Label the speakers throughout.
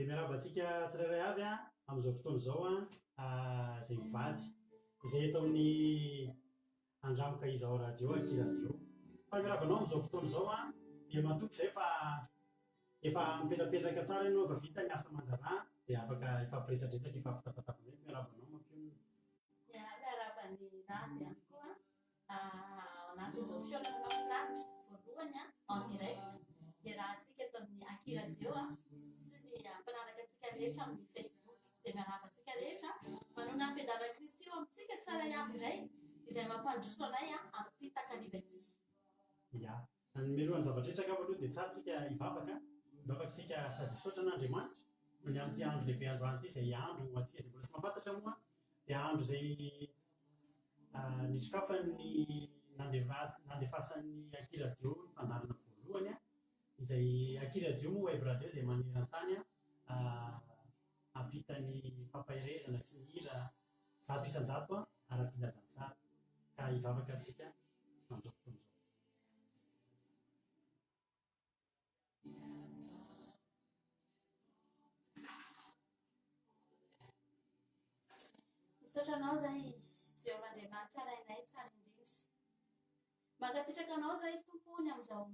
Speaker 1: dia miarabantsika tsirairay avy a amin'izao fotoana izao a izay mivady izay eto amin'ny andramoka izao radio aty radio fa miarabanao amin'izao fotoana izao a dia matoky izay efa mipetrapetraka tsara ianao efa vita ny asa aman-drà dia afaka ifampiresadresaka ifampitapatapamety miarabanao mampionona
Speaker 2: miarabany rady ihany koa anatin'izao fiaonana mahafinaritra voalohany en direct dia raha antsika eto amin'ny Aky radio sy ny mpanaraka antsika rehetra amin'ny Facebook dia miaraba antsika rehetra manona ny fiandaran'i Kristy eo amintsika tsara avy indray izay mampandroso anay amin'ity takariva ity.
Speaker 1: Ya, milohany zavatra rehetra kapa aloha dia tsara tsika ivavakantsika sady saotra an'Andriamanitra ny amin'ity andro lehibe androany ity izay andro atsika izay mbola tsy mahafantatra moa dia andro izay nisokafan'ny nandefasan'ny Aky radio ny fandarana voalohany izay Aky radio moa web radio izay maneran-tany ampitany fampahirezana sy ny hira 100 isan-jato ara-pilazantsara ka hivavaka antsika amin'izao fotoana izao.
Speaker 2: Misaotra anao zay Jehovahandriamanitra rainay tsara indrindra. Mankasitraka anao zay tompony amin'izao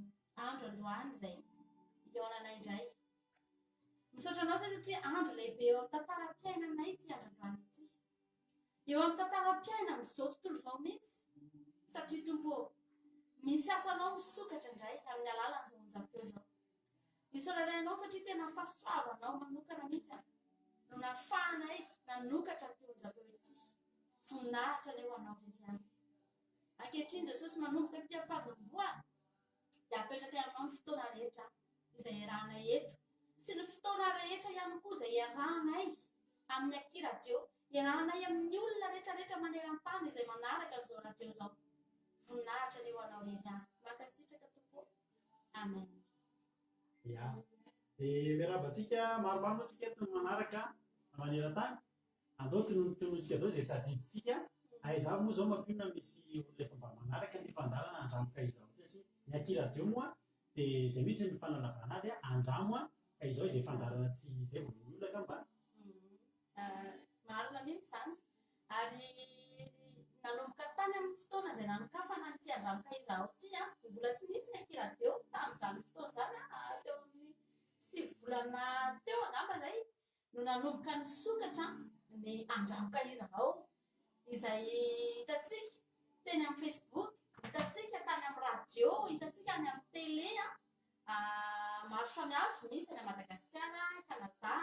Speaker 2: andro androany izay ionanay indray. Misaotra anao zay satria andro lehibe eo amin'ny tantaram-piainanay ity andro androany ity. Eo amin'ny tantaram-piaina amin'izao tontolo izao mihitsy satria tompo misy asanao misokatra indray amin'ny alalan'izao onjam-peo izao. Misaotra anao satria tena fahasoavanao manokana mihitsy no nafahanay nanokatra ity onjam-peo ity. Voninahitra ilay ho anao rehetra. Ankehitriny Jesosy manomboka ity am-pandomboana dia apetraka aminao ny fotoana rehetra izay iarahanay eto sy ny fotoana rehetra ihany koa izay iarahanay amin'ny Aky radio, iarahanay amin'ny olona rehetrarehetra maneran-tany izay manaraka an'izao radio izao. Voninahitra ilay ho anao rehetra. Mankasitraka tompo. Amen.
Speaker 1: Ya, dia miarabantsika maromaro antsika eto no manaraka maneran-tany andao tonotontsika dao izay tadiditsika aiza moa izao mampionona misy olona efa mba manaraka ny fandarana andramoka izao satria ny Aky radio moa dia izay mihitsy ny fanalavana azy andramo ka izao izay fandarana tsy izay volin'ny olona ka mba
Speaker 2: marina mihitsy izany ary nanomboka tany amin'ny fotoana izay nanokafana n'ity andramoka izao ity mbola tsy nisy ny Aky radio tamin'izany fotoana izany teo amin'ny 7 volana teo angamba izay no nanomboka nisokatra ny andramoka izao izay hitatsika teny amin'ny Facebook, hitatsika tany amin'ny radio, hitatsika any amin'ny télé maro samihafa misy any Madagasikara, Kanada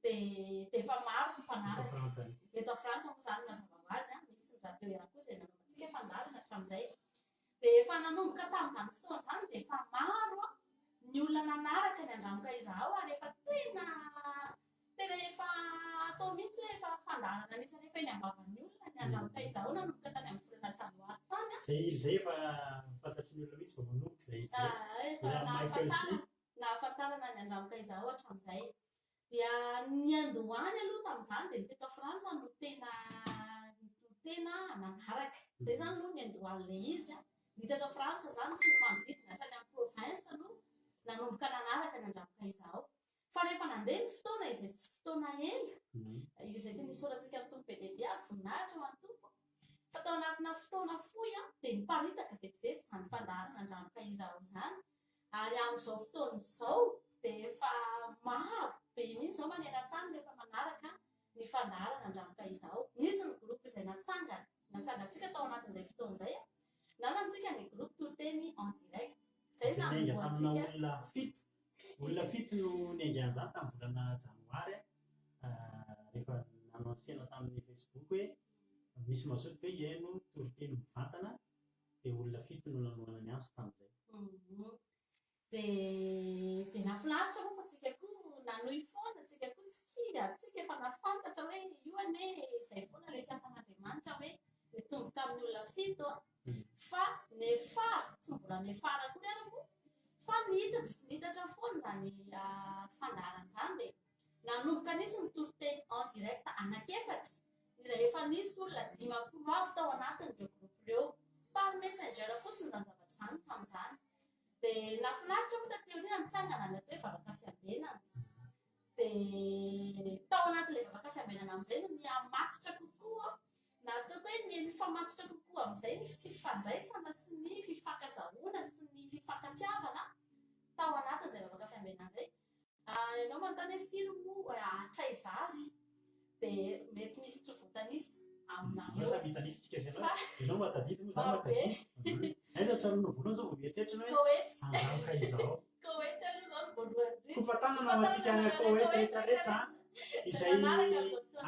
Speaker 2: dia efa maro ny mpanaraka eto Frantsa moa izany mazava ho azy misy ny radio ihany koa izay nanombokantsika fandarana hatramin'izay dia efa nanomboka tamin'izany fotoana izany dia efa maro ny olona nanaraka ny andramoka izao ary efa tena efa atao mihitsy efa fandarana anisany efa eny ambavan'ny olona ny andramoka izao nanomboka tany amin'ny volana janoary tany
Speaker 1: izay efa fantatry ny olona mihitsy vao manomboka izay
Speaker 2: nahafantarana ny andramoka izao hatramin'izay dia ny Andohany aloha tamin'izany dia teto Frantsa no tena nanaraka izay zany no ny Andohany ilay izy ny teto Frantsa izany sy ny manodidina hatrany amin'ny province no nanomboka nanaraka ny andramoka izao. Fa rehefa nandeha ny fotoana izay tsy fotoana ela izay tena nisoratsika amin'ny tompo be dia be ary voninahitra ho an'ny tompo fa tao anatina fotoana fohy dia niparitaka vetivety izany fandarana andramoka izao izany ary amin'izao fotoana izao dia efa maro be mihitsy izao maneran-tany rehefa manaraka ny fandarana andramoka izao. Nisy ny groupe izay natsangantsika tao anatin'izay fotoana izay nanantsika ny groupe toloteny en direct izay
Speaker 1: namboantsika olona fito no niangan'izany tamin'ny volana janoary rehefa nanansena tamin'ny Facebook hoe misy mazoto hoe ihaino toloteny mivantana dia olona fito no nanoana ny anso tamin'izay.
Speaker 2: Dia nafinaritra moa fa tsika koa nanohy foana tsika koa tsy kivy tsika efa nafantatra hoe io ane izay foana ilay fiasan'Andriamanitra hoe nitomboka amin'ny olona fito fa nefara tsy mbola nefara koa ny arako fa nihitatra foana izany fandarana izany dia nanomboka nisy ny toloteny en direct anankiefatra izay efa nisy olona 10 tao anatin'ireo groupe ireo fa messenger fotsiny izany zavatra izany tamin'izany dia nafinaritra moa taty aoriana nitsangana ny atao hoe vavaka fiambenana dia dia tao anatin'ilay vavaka fiambinana amin'izay no miamatotra kokoa na ataoko hoe ny mifamatotra kokoa amin'izay ny fifandraisana sy ny fifankazahoana sy ny fifankatiavana tao anatin'izay vavaka fiambinana izay. Ianao manontany hoe firy moa hatraizavy dia mety misy tsy voatanisy aminareo.
Speaker 1: Samy hitanisitsika ianao. Ianao matadity moa zany matadity. Aiza tsaroana voalohany zao vao mieritreritra hoe andaoka izao.
Speaker 2: Koety aloha zao no voalohany indrindra.
Speaker 1: Kopatanana ho antsika ny koety rehetrarehetra izay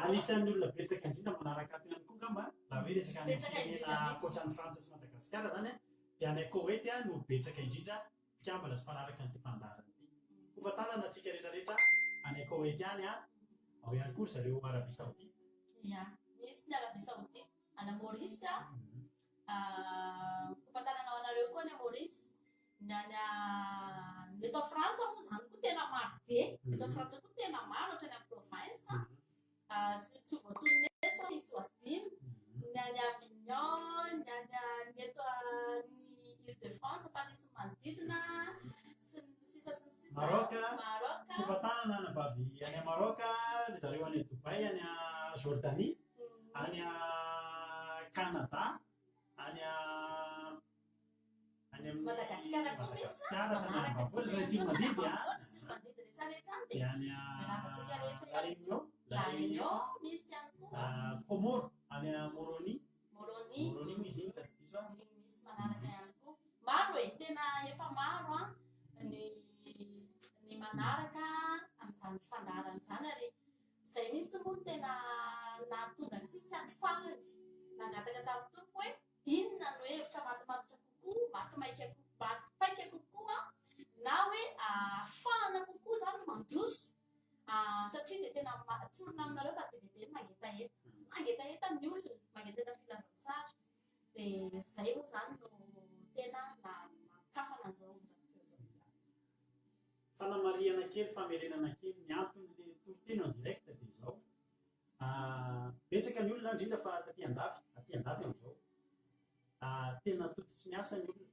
Speaker 1: anisan'ny olona betsaka indrindra manaraka ato ihany koa ngamba raha hoe resaka any firenena ankoatran'ny Frantsa sy Madagasikara zany dia any Koety no betsaka indrindra mpiambina sy mpanaraka an'ity fandarana ity. Kopatanana antsika rehetrarehetra any Koety any ao ihany koa zareo Arabia Saoudite.
Speaker 2: Ia, misy ny Arabia Saoudite, any Maurice, kopatanana ao anareo koa ny Maurice. Ny eto Frantsa moa zany koa tena maro be. Eto Frantsa koa tena maro ohatrany amin'ny province. Tsy voatonona eto misy adino. Ny any Avignon, ny any eto ny Ile-de-France, Paris manodidina, sy ny sisa sy ny sisa.
Speaker 1: Maroka, kopatanana anabavy any Maroka, zareo any Dubai, any Jordanie, any Canada, any
Speaker 2: Madagasikara koa misy
Speaker 1: manaraka
Speaker 2: tsy mandidy rehetrarehetra dia miarabantsika rehetra
Speaker 1: La Réunion,
Speaker 2: misy ihany koa
Speaker 1: Comore, any Moroni
Speaker 2: moa
Speaker 1: izy iny kasi diso
Speaker 2: misy manaraka ihany koa. Maro e, tena efa maro ny manaraka amin'izany fandarana izany ary izay mihitsy moa tena nahatonga antsika ny fanary nangataka tamin'ny tompo hoe inona no hevitra matimatotra kokoa, paika kokoa na hoe afahana kokoa zany no mandroso satria dia tena tsorona aminareo fa dia mangetaheta ny olona mangetaheta filazantsara dia izay moa zany no tena makafana an'izao
Speaker 1: fanamariana kely, famerenana kely ny anton'le toriteny en direct dia izao betsaka ny olona indrindra fa aty andafy amin'izao tena tototry ny asa ny olona.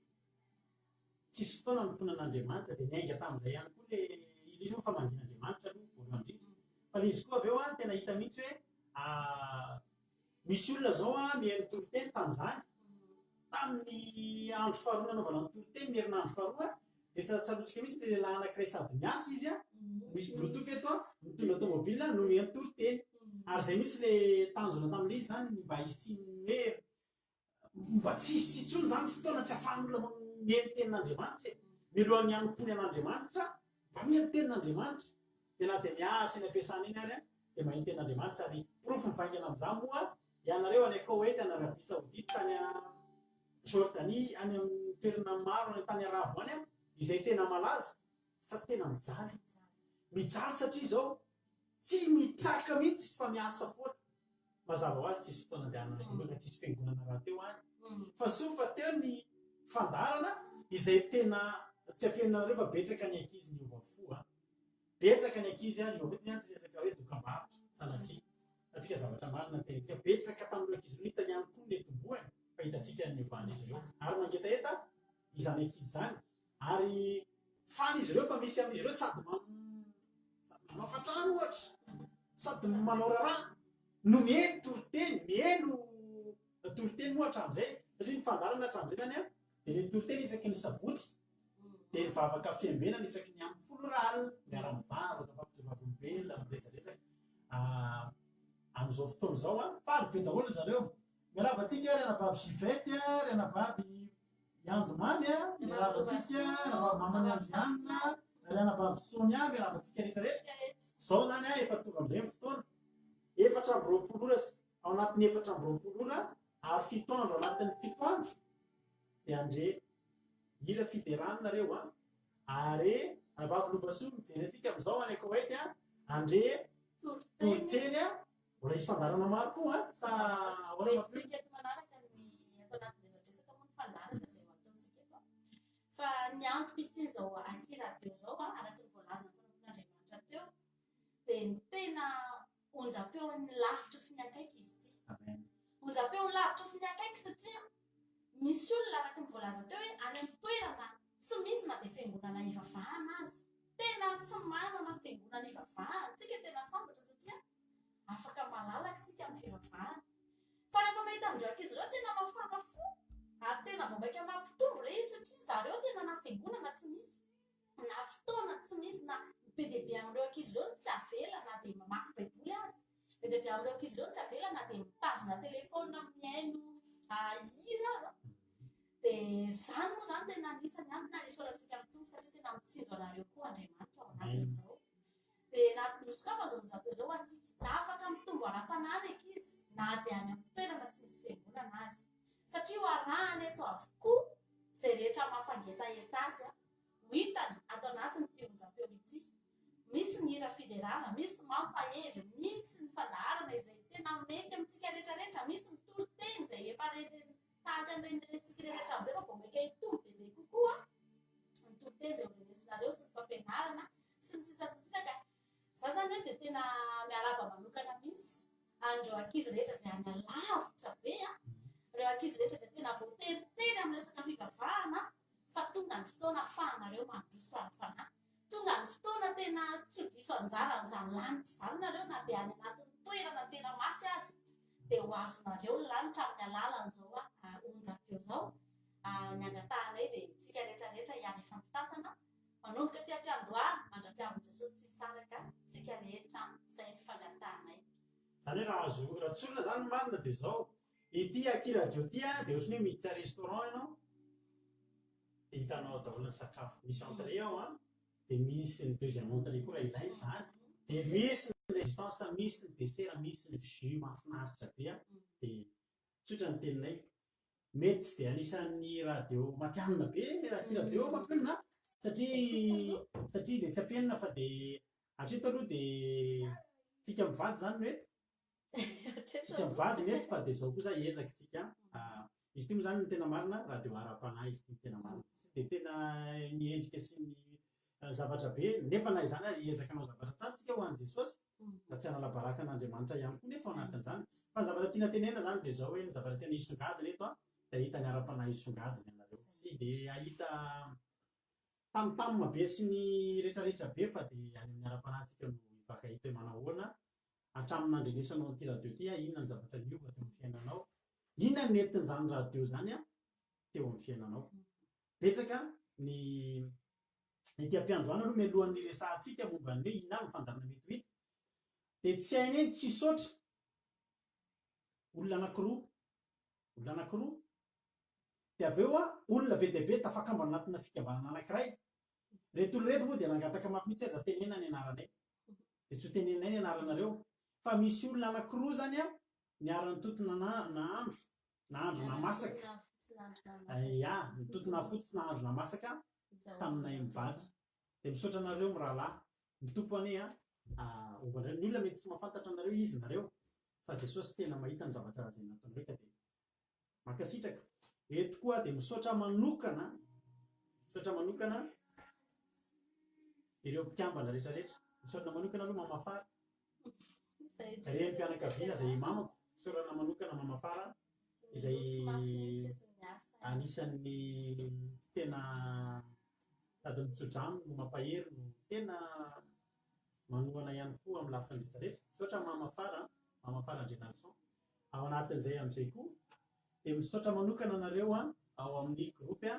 Speaker 1: Tsisy fotoana nomponan'Andriamanitra dia niainga tamin'izay ihany koa le izy moa fa mandian'Andriamanitra aloha voalohany indrindra. Fa le izy koa avy eo tena hita mihitsy hoe misy olona zao mihaino toriteny tamin'izany tamin'ny andro faharoa nanaovana ny toriteny ny herinandro faharoa dia tsarotsarotsika mihitsy le lehilahy anankiray sady miasa izy misy bluetooth eto mitondra tomobile no mihaino toriteny ary izay mihitsy le tanjona tamin'ilay izy zany mba hisiny hoe mba tsisy intsony zany fotoana tsy ahafahan'olona mihaino tenin'Andriamanitra mialohan'ny hanompoany an'Andriamanitra mba mihaino tenin'Andriamanitra dia na dia miasa eny ampiasana eny ary dia maheno tenin'Andriamanitra ary profo mivaingana amin'izany moa ianareo any Koety, any Arabia Saoudite, tany Jordanie, any amin'ny toerana maro any tany Arabo any izay tena malaza fa tena mijaly satria izao tsy mitsaka mihitsy fa miasa foana mazava ho azy tsisy fotoana andehanana tsisy fiangonana raha teo any fa soa fa teo ny fandarana izay tena tsy afianareo fa betsaka ny ankizy ny ovafo betsaka ny ankizy ny ovafo zany tsy resaka hoe dokam-barotra sanatria atsika zavatra marina ny tenantsika betsaka tamin'ireo ankizy hitany ihany koa ny tomboany fa hitantsika ny ovana izy ireo ary mangetaheta izany ankizy zany ary fany izy ireo fa misy amin'izy ireo sady mamafatrano ohatra sady manao raharaha no mihaino toriteny moa hatramin'izay satria ny fandarana hatramin'izay zany dia ny toriteny isaky ny sabotsy dia ny vavaka fiambenana isaky ny amin'ny folo ralina miara-mivavaka fampijovavolombelona miresaresaka amin'izao fotoana izao fary be daholo zareo miarabantsika renabavy Givety renabavy Yandomamy miarabantsika renabavy Mamany Amzianina renabavy Sonia miarabantsika rehetrarehetra izao zany efa tonga amin'izay ny fotoana 4 ora ao anatin'ny 4 ora ary 7 andro ao anatin'ny 7 andro dia andre hira fideranareo ary anabavy Lovasoa mijery antsika amin'izao any Koety andre toriteny mbola isy fandarana maro koa sa
Speaker 2: tsika eto manaraka ny ato anatin'izatresaka moa ny fandarana izay ataontsika eto fa ny antoka isin'izao ankiradio zao araka ny voalaza n'Andriamanitra teo dia ny tena onjam-peon'ny lavitra sy ny akaiky izy tsy onjam-peon'ny lavitra sy ny akaiky satria misy olona araka ny voalaza teo hoe any amin'ny toerana tsy misy na dia fiangonana ivavahana azy tena tsy manana fiangonana ivavahana tsika tena sambatra satria afaka malalaka tsika amin'ny fivavahana fa rehefa mahita andreo ankizy ireo tena mafana fo ary tena vao maika mampitombo le izy satria zareo tena na fiangonana tsy misy na fotoana tsy misy na be deaibe amin'ireo ankizy ireo tsy avela na dia mamaky baiboly azy be deaibe amin'ireo ankizy ireo tsy avela na dia mitazona telefona miaino hira aza dia zany moa zany tena anisany any na isorantsika mitombo satria tena mitsinjo anareo koa Andriamanitra ao anatin'izao dia na nosokafana zao mijabe zao atsika afaka mitombo ara-panany ankizy na dia any amin'ny toerana tsy misy fiangonana azy satria ho arahany eto avokoa izay rehetra mampangetaeta azy ho hitany ato anatiny tionjapeo ity misy ny hira fiderana misy mampahendry misy ny fandaharana izay tena mety amintsika rehetrarehetra misy ny toro-teny izay efa tahaka an'irenysika rehetra amin'izay fa vao maika hitombo bebe kokoa ny toro-teny izay horenesinareo sy ny fampianarana sy ny sisasisaka za zany hoe dia tena miaraba manokana mihitsy andreo ankizy rehetra izay any alavitra be reo ankizy rehetra izay tena voateritery amin'ny resaka fivavahana fa tonga ny fotoana ahafahanareo mandroso any fanahy tonga ny fotoana tena tsy diso anjara anjany lanitra zany nareo na dia any anatin'ny toerana tena mafy azy dia ho azonareo ny lanitra amin'ny alalan'izao onjam-peo zao ny angatahanay dia tsika rehetrarehetra ihany efa mitantana manomboka ty ampiandohana mandra-piavin'i Jesosy tsy saraka tsika rehetra izay ny fangatahanay
Speaker 1: zany hoe raha azo ratsorina zany marina dia zao ity akiradio ty dia ohatrany hoe miditra restaurant ianao dia hitanao daholo ny sakafo misy entrée ao dia misy ny deuxième entrée koa raha ilainy zany dia misy ny résistance misy ny dessert misy ny jus mahafinaritra be dia tsotra ny teninay mety tsy dia anisan'ny radio matianina be akiradio mampianina satria dia tsy ampianina fa dia hatrito aloha dia tsika mivady zany mety tsika mivady mety fa dia zao kosa hiezaka tsika izy ty moa zany ny tena marina radio ara-panahy izy ty tena marina tsy dia tena miendrika sy ny zavatra be nefa na izany hiezaka anao zavatra tsara tsika ho an'i Jesosy da tsy hanala-baraka an'Andriamanitra ihany koa nefa ao anatin'izany fa ny zavatra tiana tenena zany dia zao hoe ny zavatra tena hisongadina eto dia hita ny ara-panahy hisongadina ianareo tsy dia ahita tamtamina be sy ny rehetrarehetra be fa dia any amin'ny ara-panahytsika no hivaka hita hoe manao ahoana hatramin'ny nandrenesanao an'ity radio ty inona ny zavatra niova teo amin'ny fiainanao inona ny entin'izany radio zany teo amin'ny fiainanao betsaka ny ity ampiandohana aloha mialohan'ny resahantsika momba ny hoe ina ny fandarana mety ho hita dia tsy hainy eny tsy saotra olona anankiroa dia avy eo olona be dia be tafakambana anatina fikambanana anankiray reto olona reto moa dia nangataka mafy mihitsy aza tenena ny anaranay dia tsy ho tenenay ny anaranareo fa misy olona anankiroa zany niara nitotona nahandro na masaka nitotona fotsy nahandro na masaka taminay mivady dia misaotra anareo mirahalahy mitompo ane ovanareo ny olona mety tsy mahafantatra anareo izy nareo fa Jesosy tena mahita ny zavatra zay nataonareo ka dia makasitraka eto koa dia misaotra manokana ireo mpikambana rehetrarehetra misaotra manokana aloha mamafara reny mpianakaviana izay mamako misaorana manokana mamafara izay anisan'ny tena tady mitsodrano no mampahery no tena manohana ihany koa amin'ny lafiny rehetrarehetra misaotra mamafara Andrianalson ao anatin'izay amin'izay koa dia misaotra manokana nareo ao amin'ny groupe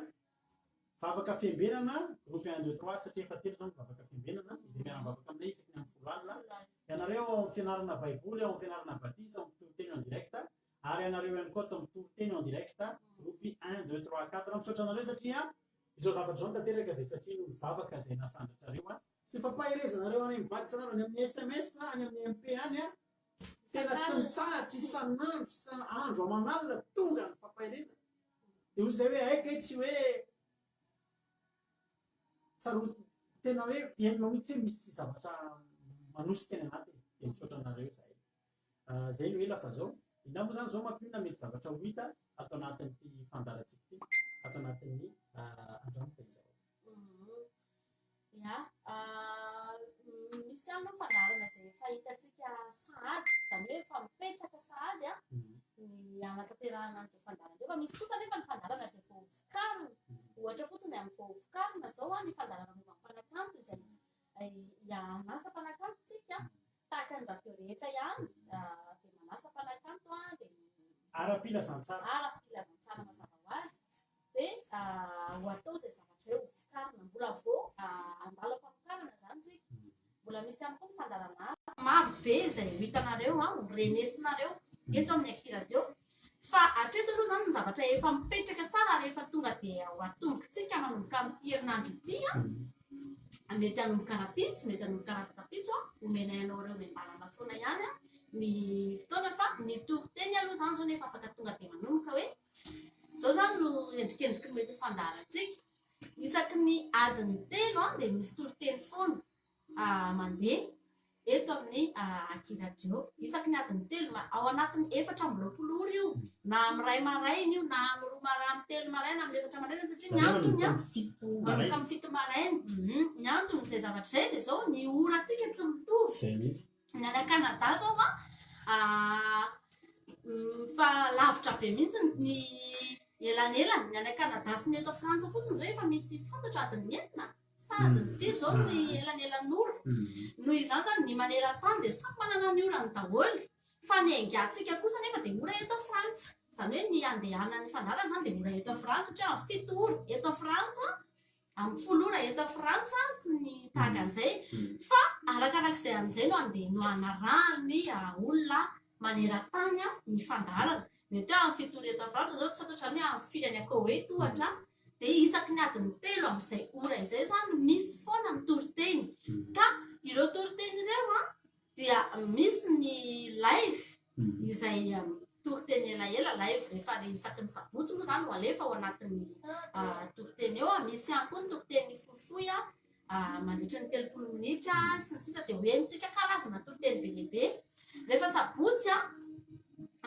Speaker 1: vavaka fiambenana groupe 1 2 3 satria efa telo zao ny vavaka fiambenana izay miara-bavaka aminay isaky ny amin'ny folo alina ianareo ao amin'ny fianarana baiboly ao amin'ny fianarana batisa ao amin'ny toro-teny en direct ary ianareo ihany koa atao amin'ny toro-teny en direct groupe 1 2 3 4 misaotra anareo satria izao zavatra zao tanteraka dia satria no mivavaka izay nasandratrareo sy fampaherezanareo any mivady sanareo any amin'ny SMS any amin'ny MP any tena tsy mitsahatra isan'andro sa andro aman'alina tonga ny fampaherezana dia hoy izay hoe aika tsy hoe tsaro tena hoe enina mihitsy misy zavatra manosika any anatiny dia misaotra anareo zay no ela fa zao indra moa zany zao mampinona mety zavatra ho hita atao anatin'ity fandarantsika ty atao anatin'ny androanika izao misy any moa fandarana izay efa hitantsika sahady zany hoe efa mipetraka sahady ny anatanterahana an'ireo fandarana ireo fa misy kosa nefa ny fandarana izay vao vokarina ohatra fotsiny amin'ny vao vokarina zao ny fandarana momba ny mpanakanto izay
Speaker 2: manasa mpanakantotsika tahaka ny bateo rehetra ihany dia manasa mpanakanto dia
Speaker 1: ara-pilazantsara
Speaker 2: ara-pilazantsara mazava ho azy dia ho atao izay zavatra eo fikarina mbola vao andala-pamokarana zany tsika mbola misy ihany koa ny fandarana maro be izay ho hitanareo renesinareo eto amin'ny akiradio fa atreto aloha zany ny zavatra efa mipetraka tsara rehefa tonga dia ho atombokantsika manomboka amin'ny herinandro ity mety hanomboka rapitso mety hanomboka rafakapitso omena ianao reo miambalana foana ihany ny fotoana fa ny toriteny aloha zany zao nefa afaka tonga dia manomboka hoe zao zany no endrikendriky ny mety ho fandarantsika isaky ny adiny 3 dia misy toriteny foana mandeha eto amin'ny akiradio isaky ny adiny 3 ao anatiny 4 ora io na amin'ny 2 maraina io na amin'ny 2 maraina amin'ny 3 maraina amin'ny 4 maraina satria ny antony manomboka amin'ny 7 maraina ny antony izay zavatra izay dia zao ny orantsika tsy mitovy ny any Kanada zao fa lavitra be mihitsy ny elanelany ny any Kanada sy ny eto Frantsa fotsiny zao efa misy tsy fantatra adiny 9 sady ny firy zao ny elanelan'ora noho izany zany ny maneran-tany dia samy manana ny orany daholo fa ny aingatsika kosa nefa dia ora eto Frantsa zany hoe ny andehanan'ny fandarana zany dia ora eto Frantsa satria amin'ny 7 ora eto Frantsa amin'ny 10 ora eto Frantsa sy ny tahaka an'izay fa arakarak'izay amin'izay no andeha no anarahany olona maneran-tany ny fandarana mety amin'ny 7 ora eto Frantsa zao tsy satrany amin'ny filany Koweït ohatra dia isaky ny adiny 3 amin'izay ora izay zany misy foana ny toriteny ka ireo toriteny ireo dia misy ny live izay toriteny elaela live rehefa isaky ny sabotsy moa zany ho alefa ao anatin'ny toriteny eo misy ihany koa ny toriteny fohifohy mandritra ny 30 minitra sy ny sisa dia hoenitsika karazana toriteny be lehibe rehefa sabotsy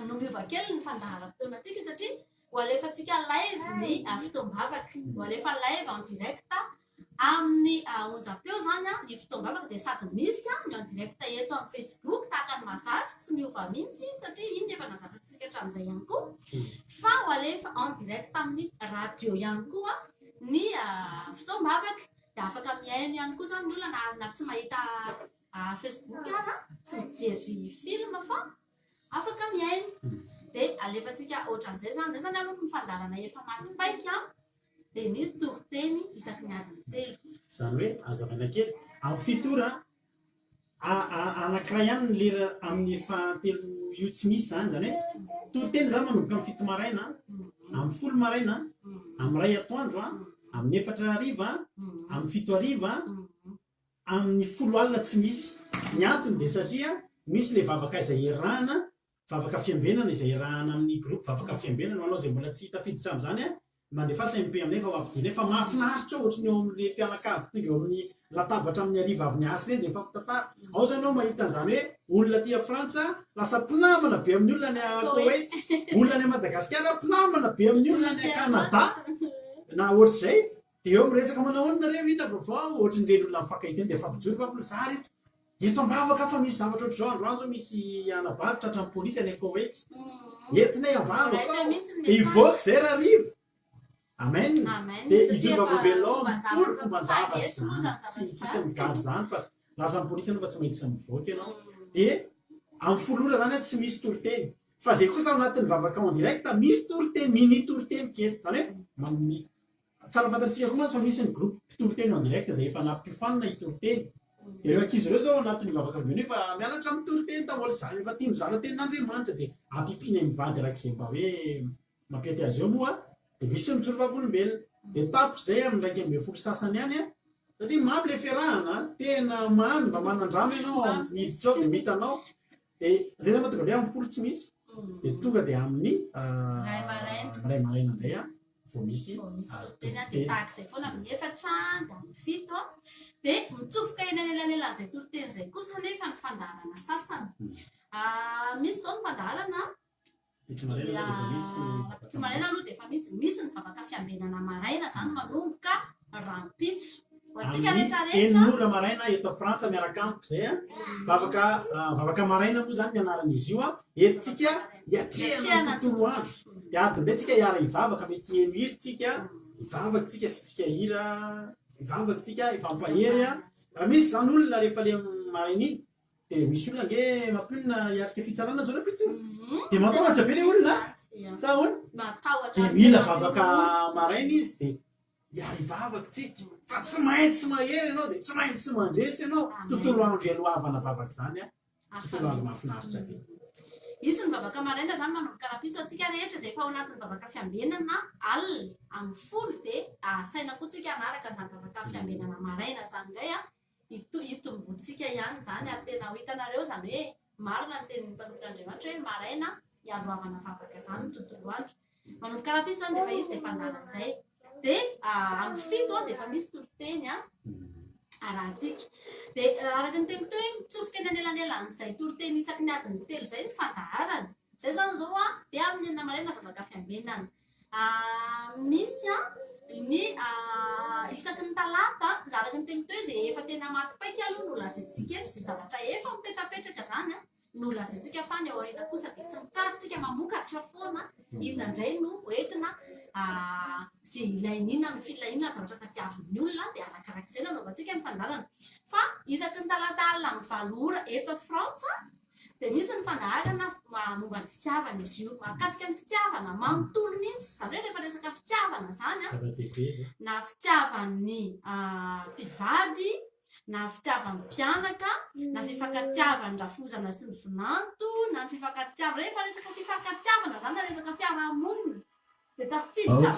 Speaker 2: no miova kely ny fandaharam-potoanantsika satria ho alefantsika live ny fotoam-bavaka ho alefa live en direct amin'ny onjam-peo zany ny fotoam-bavaka dia sady misy ny en direct eto amin'ny Facebook tahaka ny mahazatra tsy miova mihitsy satria iny efa nazatantsika hatramin'izay ihany koa fa ho alefa en direct amin'ny radio ihany koa ny fotoam-bavaka dia afaka mihaino ihany koa zany ny olona na tsy mahita Facebook tsy mijery film fa afaka mihaino dia alefantsika ohatran'izay zany aloha ny fandarana efa matipaika dia ny toriteny isaky ny adiny 3
Speaker 1: zany hoe azavana kely amin'ny 7 ora anankiray ihany ny lera amin'ny efa 3 io tsy misy zany hoe toriteny zany manomboka amin'ny 7 maraina amin'ny 10 maraina amin'ny 2 atoandro amin'ny 4 hariva amin'ny 7 hariva amin'ny 10 alina tsy misy ny antony dia satria misy le vavaka izay iarahana vavaka fiambenana izay iarahana amin'ny groupe vavaka fiambenana manao izay mbola tsy tafiditra amin'izany mandefa SMP aminay fa mampidina fa mahafinaritra ohatrany eo amin'ny mpianakavy tonga eo amin'ny latabatra amin'ny hariva avy ny asy reny dia fampitantara ao zany ao mahita an'izany hoe olona aty Frantsa lasa mpinamana be amin'ny olona any Koweït olona any Madagasikara mpinamana be amin'ny olona any Kanada na ohatr'izay dia eo miresaka manahoana reo ina vaovao ohatrany reny olona mifankahita eny dia fampijoro fa za reto eto ambavaka fa misy zavatra ohatr'izao androany zao misy anabavitra hatramin'ny polisy any Koweït entinay ambavaka ivoaka izay raha rivo amen dia ijovavabelao mifoly fomban-javatra zany tsisy migary zany fa lahatra amin'ny polisy fa tsy maintsy sy mivoaka ianao dia amin'ny 10 ora zany tsy misy toriteny fa zay kosa ao anatin'ny vavaka en direct misy toriteny mini toriteny kely zany hoe tsara fantatritsika koa mantsy fa misy ny groupe toriteny en direct zay efa nampifanina itoriteny ireo ankizy ireo zao anatin'ny vavaka veny efa mianatra amin'ny toriteny tamoly zany efa tia mizara tenin'Andriamanitra dia ampipiny mivady arak'izay mba hoe mampiety azy eo moa dia misy mijoro vavolombelona dia tapitra izay amin'ny 2 sasany ihany satria mamy le fiarahana tena mamy mba manandrama ianao miditsy ao dia mihitanao dia zay zany mahatonga be amin'ny 10 tsy misy dia tonga dia amin'ny 2 maraina indray vao misy
Speaker 2: toriteny dia tahak'izay foana amin'ny 4 dia amin'ny 7 dia mitsofoka eny elanelan'izay toriteny izay kosa nefa ny fandaharana sasany misy zao ny fandaharana tsy maraina aloha dia efa misy ny vavaka fiambenana maraina zany manomboka rampitso ho antsika rehetrarehetra
Speaker 1: 9 ora maraina eto Frantsa miaraka amiko izay vavaka maraina moa zany mianaran'izy io entsika hiatrehana tontolo andro dia adiny indray tsika hiara hivavaka mety heno hiritsika hivavaka tsika sy tsika hira hivavaka tsika hifampahery raha misy zany olona rehefa le maraina iny de misy olona nge mampionona hiatrika fitsarana zao repitsy de matahotra be le olona sa hoana de mila vavaka maraina izy de iary vavaka tsika fa tsy maintsy mahery ianao de tsy maintsy mandresy ianao tontolo andro ialohavana vavaka zany a tontolo andro mahafinaritra be
Speaker 2: izy ny vavaka maraina zany manomboka rapitso atsika rehetra zay efa ao anatin'ny vavaka fiambenana alina amin'ny folo de saina koa tsika anaraka zany vavaka fiambenana maraina zany indray a itombotsika ihany zany ary tena ho hitanareo zany hoe marina ny tenin'ny mpanompotr'Andriamanitra hoe maraina ialohavana vavaka zany ny tontolo andro manomboka rapitso zany defa izy zay fandalan'izay de amin'ny fito de efa misy toroteny arahantsika de araka ny teniko teo hoe mitsofoka eny anelanelan'izay toroteny isaky ny adiny telo zay ny fandaharana zay zany zao a de amin'ny enina maraina vavaka fiambenana misy ny isaky ny talata araka ny teniko teo hoe zay efa tena maty-paiky aloha no lazaintsika eto zay zavatra efa mipetrapetraka zany a no lazaintsika fany ao aoriana kosa de tsy mitsarytsika mamokatra foana inona indray no hoentina zay ilainina ny filaina zavatra tadiavin'ny olona de arakarak'izay nanaovantsika ny fandarana fa isaky ny talata alina amin'ny valo ora eto Frantsa de misy ny fandaharana momba ny fitiavana izy io mahakasika ny fitiavana manontolo mihitsy zareo rehefa resaka fitiavana zany a na fitiavan'ny mpivady na fitiavan'ny mpianaka na fifankatiavan'ny rafozana sy ny vinanto na fifankatiavana rehefa resaka fifankatiavana zany na resaka fiarahamonina de tafiditra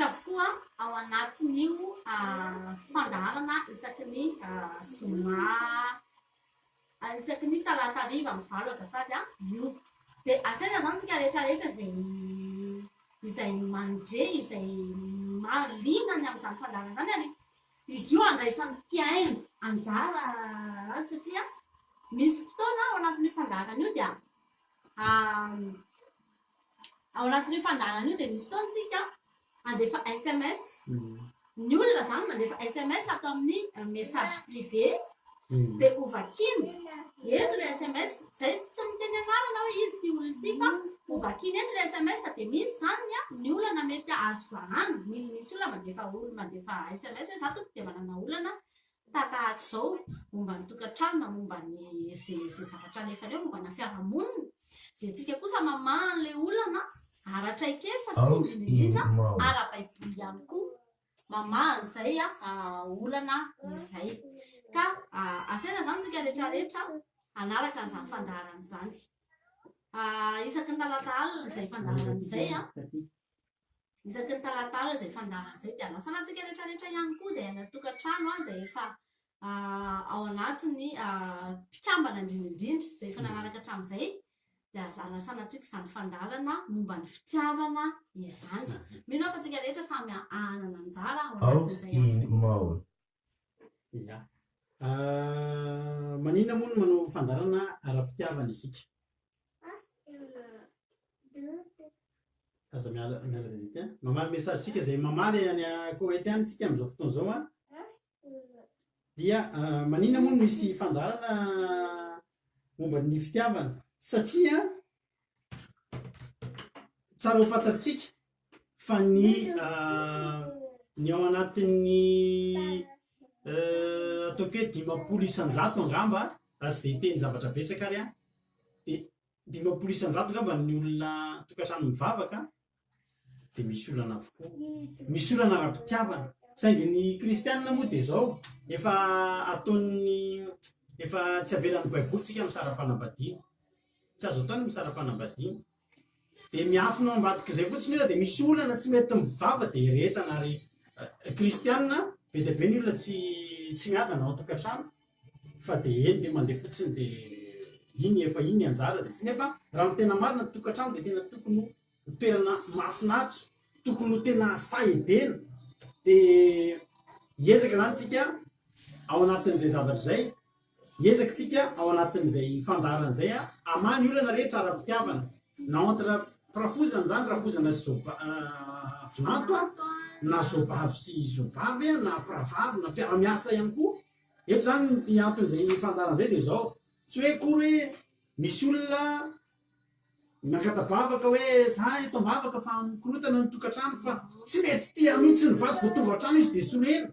Speaker 2: avokoa ao anatin'io fandaharana isaky ny isaky ny talata ariva amin'ny valo azafady io de asaina zany tsika rehetrarehetra izay mandre izay malinany amin'izany fandaharana zany ary izy io andraisan'ny mpiaino anjara satria misy fotoana ao anatin'io fandaharana io dia ao anatin'io fandaharana io de misy fotoantsika mandefa SMS ny olona zany mandefa SMS atao amin'ny message privé de ovakiny eto le SMS zay tsy miteny anarana hoe izy ty olona ty fa ovakiny eto le SMS de misy zany ny olana mety azo vahany misy olona mandefa SMS hoe za tompo de manana olana tahaka zao momba ny tokantrano na momba ny zay zavatra nefany eo momba na fiarahamonina de tsika kosa mamahany le olana aratraikefa sy indrindrindrindra ara-baiboly ihany koa mamahany zay olana izay ka asaina zany tsika rehetrarehetra anaraka n'izany fandaharana zany isaky ny talata alina zay fandaharan'izay isaky ny talata alina zay fandaharan'izay de anasana tsika rehetrarehetra ihany koa zay any tokantrano zay efa ao anatiny mpikambana indrindrindrindra zay efa nanaraka hatramin'izay de anasanatsika izany fandaharana momba ny fitiavana izany mino fa tsika rehetra samy anana anjara ao anatin'izay
Speaker 1: manina moa no manao fandarana ara-pitiavana isika aza miala vizity mamaly message sika zay mamaly any Koweït any tsika am'izao fotoana zao dia manina moa no misy fandarana momba ny fitiavana satria tsara ho fantatritsika fa ny ao anatin'ny ataoko hoe 500 angamba raha sy de teny zavatra betsaka ary de 500 angamba ny olona tokantrano mivavaka de misy olana avokoa misy olana ara-pitiavana saingy ny kristianina moa de zao efa ataony efa tsy avelan'ny baiboly tsika misara-panambadiana tsy azo ataony misara-panambadiana de miafina ambadika zay fotsiny ira de misy olana tsy mety mivava de retana ary kristianina be de be ny olona tsy miadana ao tokantrano fa de eny de mandeha fotsiny de iny efa iny anjara de sy nefa raha tena marina tokantrano de tena tokony toerana mahafinaritra tokony ho tena saedena de hiezaka zany tsika ao anatin'izay zavatra zay hiezaka tsika ao anatin'izay fandaharan'izay amany olana rehetra ara-pitiavana na entre parafozana zany rafozana sy vinanto na zobavy sy zobavy na pravavy na mpiara-miasa ihany koa eto zany mianton'izay fandaharan'izay de zao tsy hoe kory hoe misy olona mankatabavaka hoe za eto-mbavaka fa mikorotana ny tokantrano fa tsy mety tia mihitsy ny vaty vo tonga otrano izy de solena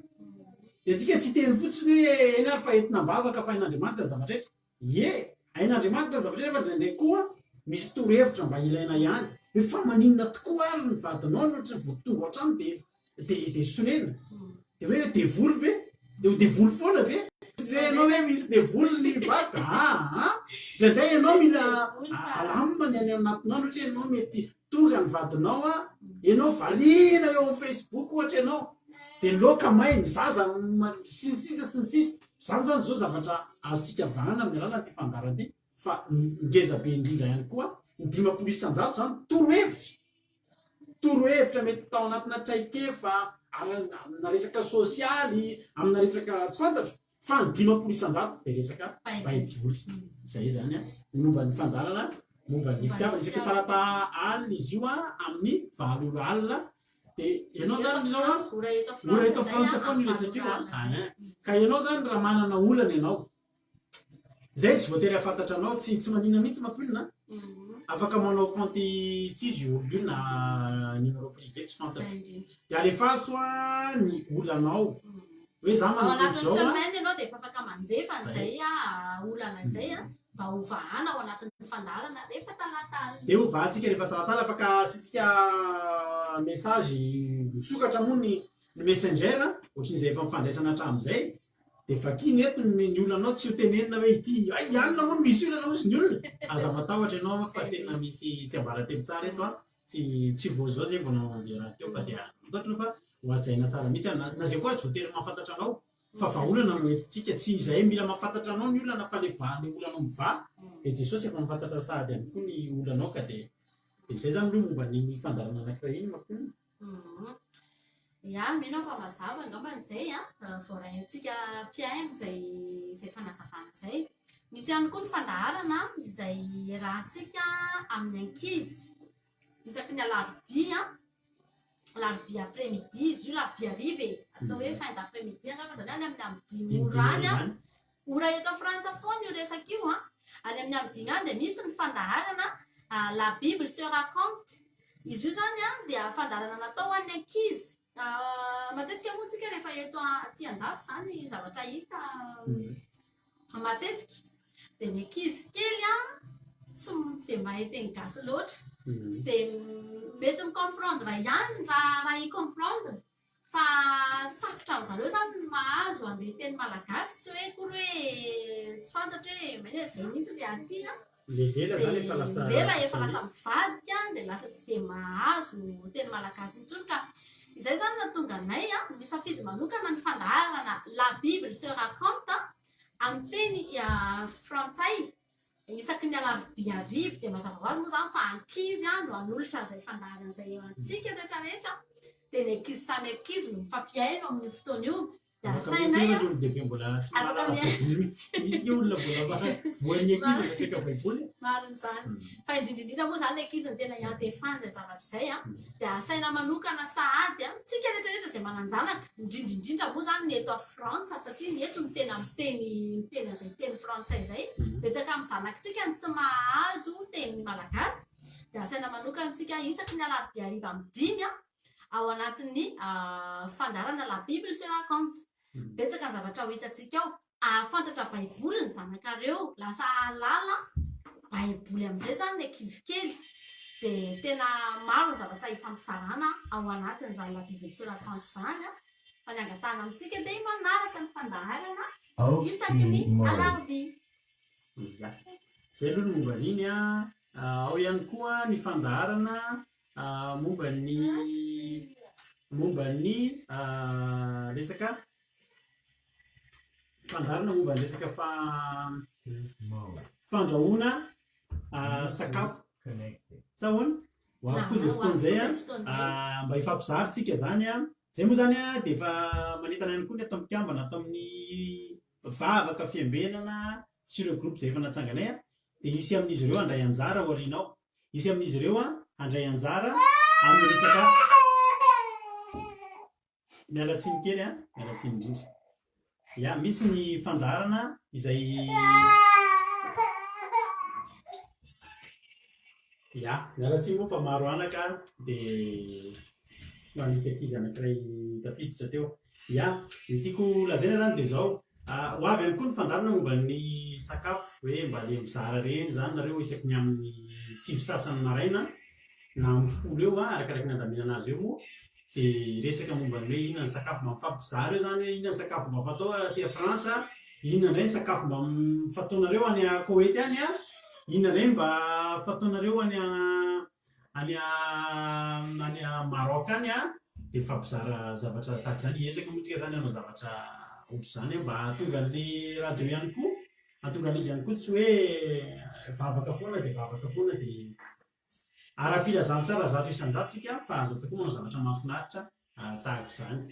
Speaker 1: de tsika tsy teny fotsiny hoe eny ary fa entina mbavaka fa hain'andriamanitra zavatraetra ie hain'andriamanitra zavatraetra fa ndraindray koa misy torohevitra mba ilaina ihany hoe fa maninona tokoa ary ny vadinao no ohatry ny voatonga ohatrany de sonena de hoe devoly ve de ho devoly foana ve zay ianao hoe misy devoly ny vadika ndraindray ianao mila alamina ny any anatinao no ohatra ianao mety tonga ny vadinao a ianao valina eo amin'ny Facebook ohatra ianao de loka mainy zaza sisisa sy ny sisa zany zany zao zavatra azotsika vahana amin'ny alàlany ty fandarany ty fa ngeza be indrindra ihany koa ny 5 isan-jato zany torohevitra mety tao anatina traikefa amina resaka sosialy amina resaka tsy fantatro fa ny 5 isan-jato de resaka baiboly zay zany a momba ny fandarana momba ny fitiavana isaky tarata alina izy io a amin'ny 7 alina de ianao zany zao a ora eto frantsa foana io resaka io ka ianao zany raha manana olana ianao zay tsy voatery afantatra anao tsy manina mihitsy mampilona afaka manao compte tsizy olo io na numéro privé tsy fantatro de alefaso a ny olanao hoe za manao zao
Speaker 2: semaine ianao de efa afaka mandefa zay olana zay mba ho vahana ao anatin'ny fandarana rehefa talatala
Speaker 1: de ho vahantsika rehefa talatala afaka asitsika message misokatra moa ny messenger ohatrin'izay efa mifandraisana hatramin'izay de vakiny eto ny olanao tsy ho tenenina hoe ity ianona moa misy olana ozy ny olona aza matahotra ianao fa tena misy tsy ambaratelo tsara eto a tsy voazao zay vonao an'izay raha teo fa de mitoatra fa hoajaina tsara mihitsy na zay koa tsy voatery mahafantatra anao fa vaolana no entintsika tsy izay mila mahafantatra anao ny olana fa le olanao miva de jesosy efa mahafantatra sahady ihany koa ny olanao ka de zay zany loha momba ny fandarana anankiray iny makony
Speaker 2: ya mino fa mazava angamban'izay voaraintsika mpiaino zay fanazavana zay misy ihany koa ny fandaharana izay rahantsika amin'ny ankizy isaky ny alarobia après-midi izy io larobia arive atao hoe fin d'après-midi angamba zany any amin'ny am'dimy orany ora eto frantsa foana io resaka io any amin'ny am'dimy any de misy ny fandaharana la bible se raconte izy io zany dia fandaharana natao any ankizy matetika moa tsika rehefa eto aty andafo zany zavatra hita matetika de ny ankizy kely tsy zay mahay teny gasy loatra tsy de mety micomprendre ihany raha i-comprendre fa sakotra am'zareo zany mahazo an'le teny malagasy tsy hoe kory hoe tsy fantatra hoe manao zay mihitsy le aty lela efa lasa mivadika de lasa tsy de mahazo teny malagasy intsony ka izay zany natonga anay misafidy manokana ny fandaharana la bible se raconte amin'ny teny frantsay isaky ny alarobia arivo de mazava ho azy moa zany fa ankizy no anolotra zay fandaharan'izay antsika rehetrarehetra de ny ankizy samy ankizy no mifampiaino amin'ny fotoana io de asainay mariny zany fa indrindrindrindra moa zany ankizy ny tena hiantefany zay zavatra zay de asaina manokana sahady tsika rehetrarehetra zay mananjanaka indrindrindrindra moa zany ny eto a frantsa satria ny eto mitena miteny zay teny frantsay zay betsaka amin'ny zanakitsika ny tsy mahazo teny malagasy de asaina manokana tsika isaky ny alarobia ariva amin'ny 5 ao anatin'ny fandarana la bible se raconte betsaka ny zavatra ho hitatsika ao afantatra baiboly ny zanakareo lasa alala baiboly am'izay zany ny ankizy kely de tena maro ny zavatra hifampizarana ao anatin'izany la bible se raconte zany fa ny angatana amitsika de manaraka ny fandaharana isaky ny alarobia
Speaker 1: zay aloha ny momba an'iny ao ihany koa ny fandaharana momba ny resaka fandaharana momba ny resaka fandrahoana sakafo sahoana ho avy koa zay fotoana zay mba hifampizaritsika zany zay moa zany de efa manentana ihany koa ny atao amikambana atao amin'ny vavaka fiambenana sy ireo groupe zay efa natsanganay de isy amin'izy ireo andray anjara orinao isy amin'izy ireo andray anjara amin'ny resaka mialatsiny kely mialatsiny indrindra misy ny fandarana izay mialatsiny moa fa maro anaka de manisy ankizy anankiray tafiditra teo ia ny tiako lazaina zany dia zao ho avy ihany koa ny fandarina momba ny sakafo hoe mba le mizara reny zany nareo isaky ny amin'ny sivy sasany maraina na amin'ny folo eo arakaraka ny andaminana azy eo moa dia resaka momba ny hoe inona ny sakafo mba mifampizara eo zany hoe inona ny sakafo mba fatao aty Frantsa, inona indray ny sakafo mba fataonareo any Koweïty any a, inona indray mba fataonareo any Maroc any a, dia fampizara zavatra tahaka zany ezaka moa zany hanao zavatra ohatr' zany mba hahatonga ny radio ihany koa, hahatonga an'izy ihany koa tsy hoe vavaka foana dia vavaka foana dia ara-pilazana tsara zato isan-jato tsika fa azo atao koa manao zavatra mahafinaritra tahaka izany.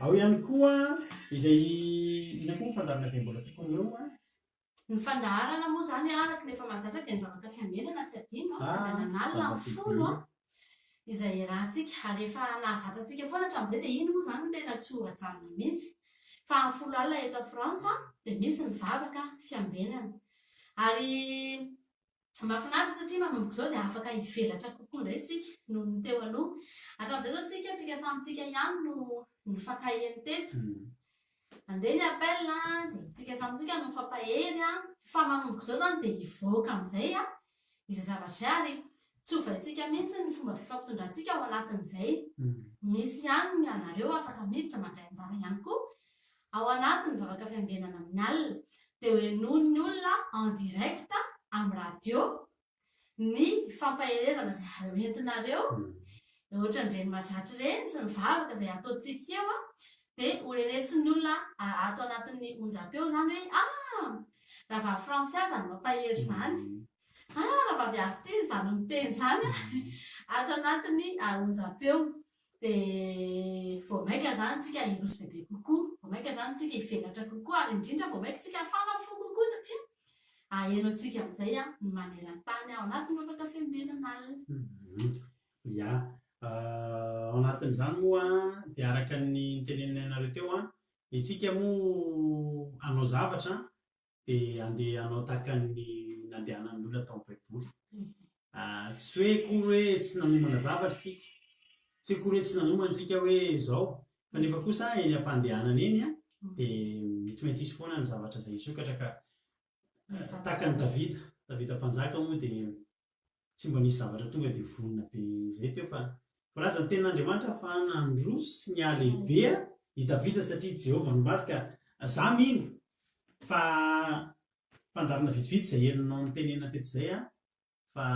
Speaker 1: Ao ihany koa izay ina koa ny fandarina izay mbola tiako eo
Speaker 2: ny fandaharana moa zany araka rehefa mahazatra dia ny vavaka fiambelana tsy adino nanalina amin'ny folo izay rahantsika rehefa nahazatra antsika foana hatramin'izay dia iny moa zany tena tsy ho ajanona mihitsy fa amin'ny folo alina eto Frantsa dia misy ny vavaka fiambelana ary mahafinaritra satria manomboka izao dia afaka hivelatra kokoa indray tsika noho ny teo aloha hatramin'izay zao tsika samitsika ihany no nifankaheny teto andeha ny appel dia tsika samitsika no mifampahery fa manomboka izao zany dia hivoaka amin'izay izay zavatra ary tsy hovaintsika mihitsy ny fomba fifampitondrantsika ao anatin'izay misy ihany ny anareo afaka miditra mandray anjara ihany koa ao anatin'ny vavaka fiambenana amin'ny alina dia hoe noho ny olona en direct amin'ny radio ny fampaherezana izay entinareo ohatra ndreny mahazatra reny sy ny vavaka izay ataontsika eo dia horenesin'ny olona ato anatin'ny onjam-peo zany hoe raha vavy fransay zany mampahery zany raha vavy artiste zany miteny zany ato anatiny onjam-peo dia vao maika zany tsika hiroso bebe kokoa, vao maika zany tsika hivelatra kokoa ary indrindra vao maika tsika fanao fo kokoa satria ahenao tsika amin'izay ny maneran-tany ao anatin'ny vavaka fiambenana alina.
Speaker 1: Ia ao anatin'izany moa dia araka ny nitenenenareo teo itsika moa hanao zavatra dia andeha hanao tahaka ny nandehanan'ny olona tao am-baiboly tsy hoe koa hoe tsy nanomana zavatra sika, tsy koa hoe tsy nanomana tsika hoe zao fa nefa kosa eny am-pandehanana eny dia tsy maintsy isy foana ny zavatra izay isokatra ka tahaka ny Davida mpanjaka moa dia tsy mba nisy zavatra tonga dia vonona be izay teo fa voalaza ny ten'Andriamanitra fa nandroso sy ny ahalehibe i Davida satria Jehovah nombazika za mino fa fandarina vitsivitsy izay heninao nitenena teto izay fa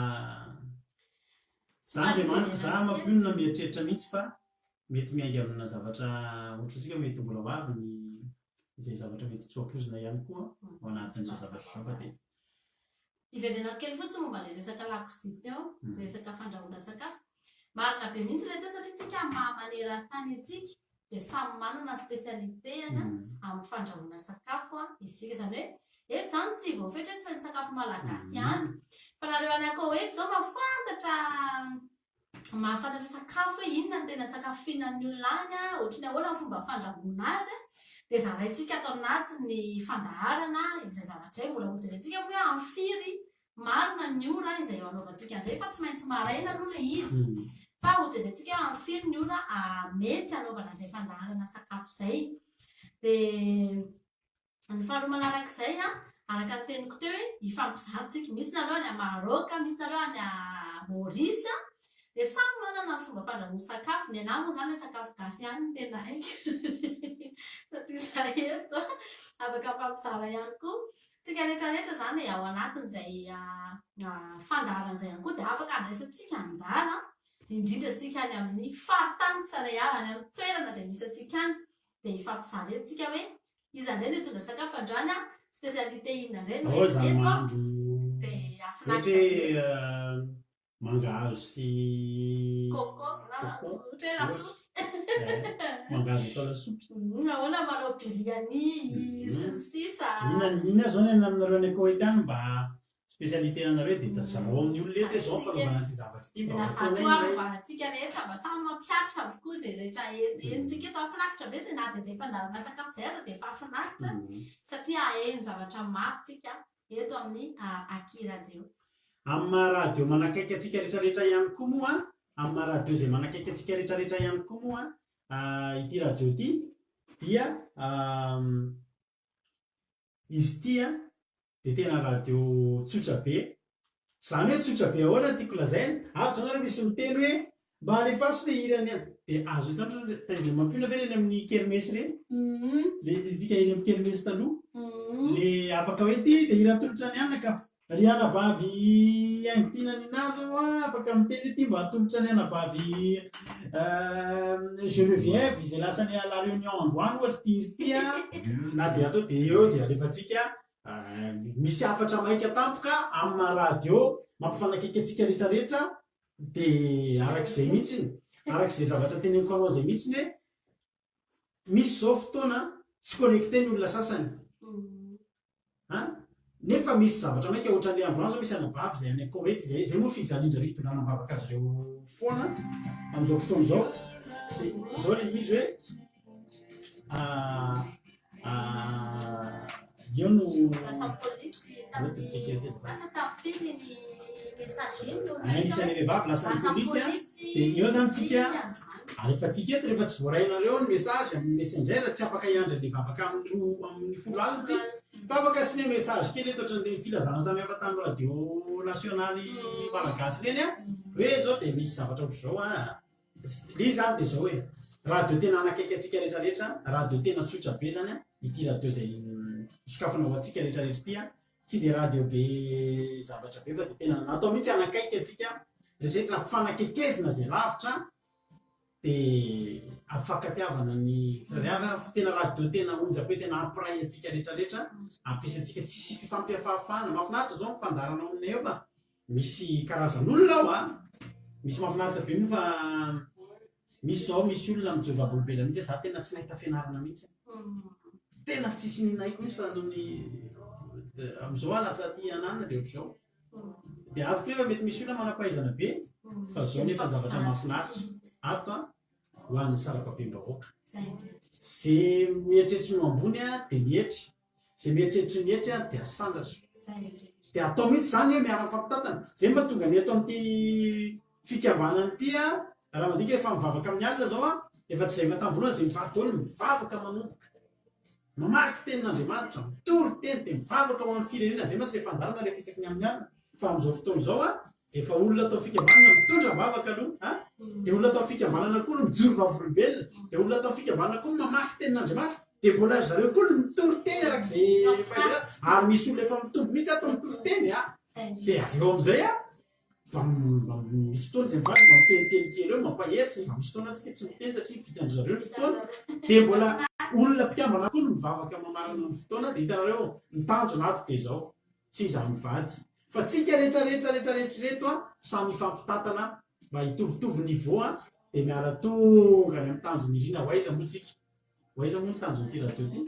Speaker 1: za Andriamanitra za mampionona mieritreritra mihitsy fa mety miainga amina zavatra ohatritsika mety mbola ho avy ny izay zavatra mety tsy ho ampoizina ihany koa ao anatin'izao zavatra zao fa dia
Speaker 2: ivelana kely fotsiny momba ilay resaka lakozia teo resaka fandrahoana sakafo marina be mihitsy ilay teo satria tsika maha-maneran-tany antsika dia samy manana spesialité amin'ny fandrahoana sakafo isika zany hoe eto zany tsy voafetra tsy fa ny sakafo malagasy ihany fa nareo any Koweïty zao mahafantatra sakafo hoe inona ny tena sakafo fihinan'ny olona any ohatra ny ahoana ny fomba fandrahoana azy dia zaraintsika atao anatin'ny fandaharana izay zavatra hoe mbola hojerentsika hoe amin'ny firy marina ny ora izay eo anaovantsika an'izay fa tsy maintsy maraina aloha ilay izy fa hojerentsika amin'ny firy ny ora mety anaovana izay fandaharana sakafo izay dia ny faharoa manarak'izay araka ny teniko teo hoe hifampizarontsika misy nareo any Maroc misy nareo any Maurice dia samy manana ny fomba fandrahoana sakafo ny anahy moa zany sakafo gasy ihany no tena haiko satria za eto afaka mpampizara ihany koa tsika rehetrarehetra zany ao anatin'izay fandaharana izay ihany koa dia afaka andraisantsika anjara indrindra tsika any amin'ny faritany tsara avy any amin'ny toerana izay misy antsika any dia hifampizara etontsika hoe iza indray no hitondra sakafo androany spesialité inona indray no eto dia afinaritra
Speaker 1: mangahazo sy
Speaker 2: coco ohatra hoe lasopy
Speaker 1: mangahazo atao lasopy
Speaker 2: ahoana manao biryani sy ny sisa
Speaker 1: inona zao ny aminareo any Koweïty any mba spesialité anareo dia tazarao amin'ny olona eto zao fanaovana ity zavatra ity mba
Speaker 2: mba antsika rehetra mba samy mampiatra avokoa izay rehetra enitsika eto afinaritra be izay na dia izay fandarana sakafo izay aza dia efa afinaritra satria aheno zavatra maro tsika eto amin'ny akiradio
Speaker 1: amin'ny maharadio manakaiky atsika rehetrarehetra ihany koa moa amin'ny maharadio izay manakaiky atsika rehetrarehetra ihany koa moa ity radio ity dia izy tia de tena radio tsotra be zany hoe tsotra be ahoana tiako lazaina azo zany raha misy miteny hoe mba rehefaso le hirany any de azo hitandro mampiona ve reny amin'ny kermesy reny le tsika eny amin'ny kermesy taloha le afaka hoe ty de hira tolotrany anaka ry anabavy aingotinany nazo afaka miteny ty mba atolotrany anabavy Geneviève izay lasany la réunion androany ohatra tyrtya na de atao de eo de alefatsika misy afatra maika tampoka amina radio mampifanakaiky atsika rehetrarehetra de arak'izay mihitsiny arak'izay zavatra teneniko anao zay mihitsiny hoe misy zao fotoana tsy connecté ny olona sasany nefa misy zavatra maika ohatran'le androany zao misy anabavy zay any Koety zay moa fijalindra ry tonanambavaka azy reo foana am'izao fotoana zao de zao le izy hoe io no isan'ny vehivavy lasany polisy de eo zany tsika rehefa tsika eto rehefa tsy voarainareo ny message amin'ny messenger tsy afaka iandra le vavaka amin'ny folo aliny fa afaka sine message kely eto ohatran'le filazana samihafa tamin'ny radio nasionaly malagasy reny a hoe zao de misy zavatra ohatry zao le zany de zao hoe radio tena anakaiky atsika rehetrarehetra radio tena tsotra be zany a ity radio zay sokafana ho atsika rehetrarehetra tya tsy de radio be zavatra be fa de tena natao mihitsy anakaiky atsika rehetrarehetra ampifanakaikezina zay lavitra de ampifakatiavana ny tsiraiavy tena radio tena onjaka hoe tena ampiray atsika rehetrarehetra ampisatsika tsisy fifampiafahafahana mahafinaritra zao mifandarana aminay eo ba misy karazan'olona ao misy mahafinaritra be moa fa misy zao misy olona mijovavolombela mihitsy za tena tsy nahita fianarana mihitsy tena tsisy ninaiko mihitsy fa nony am'izao lasa ty ananina de ohatr'izao de azoko rehefa mety misy olona manam-pahaizana be fa zao nefa zavatra mahafinaritra ato ho an'ny sarababem-bahoaka zay mieritreritra no ambony de mietry zay mieritreritra mietry de asandatra de atao mihitsy zany hoe miara mifampitatana zay mba tonga ny eto am'ty fikambanany ty raha mandika rehefa mivavaka amin'ny alina zao efa tsy zay mataminy voalohany zay mivady taolony mivavaka manomboka mamaky tenin'Andriamanitra mitory teny de mivavaka ho amin'ny firenena zay masy le fandarana le fitsaky ny amin'ny alina fa am'izao fotoana zao efa olona atao fikambanana mitondra vavaka aloha de olona atao fikambanana koa no mijoro vavolombelona de olona atao fikambanana koa no mamaky tenin'Andriamanitra de mbola zareo koa no mitory teny arak'izay fahira ary misy olona efa mitombo mihitsy atao mitory teny de aveo am'izay misy fotoana zay mivady mba miteniteny kely eo mampaheritsy fa misy fotoana tsika tsy miteny satria vitandry zareo ny fotoana de mbola olona mpikambana koa no mivavaka mamarana ny fotoana de hitanareo mitanjo anaty de zao tsy iza mivady fa tsika rehetrarehetra reto samy fampitatana mba hitovitovy niveau de miara-tonga ny mitanjo ny rina hoaiza moa tsika hoaiza moa mitanjo nyty radio ty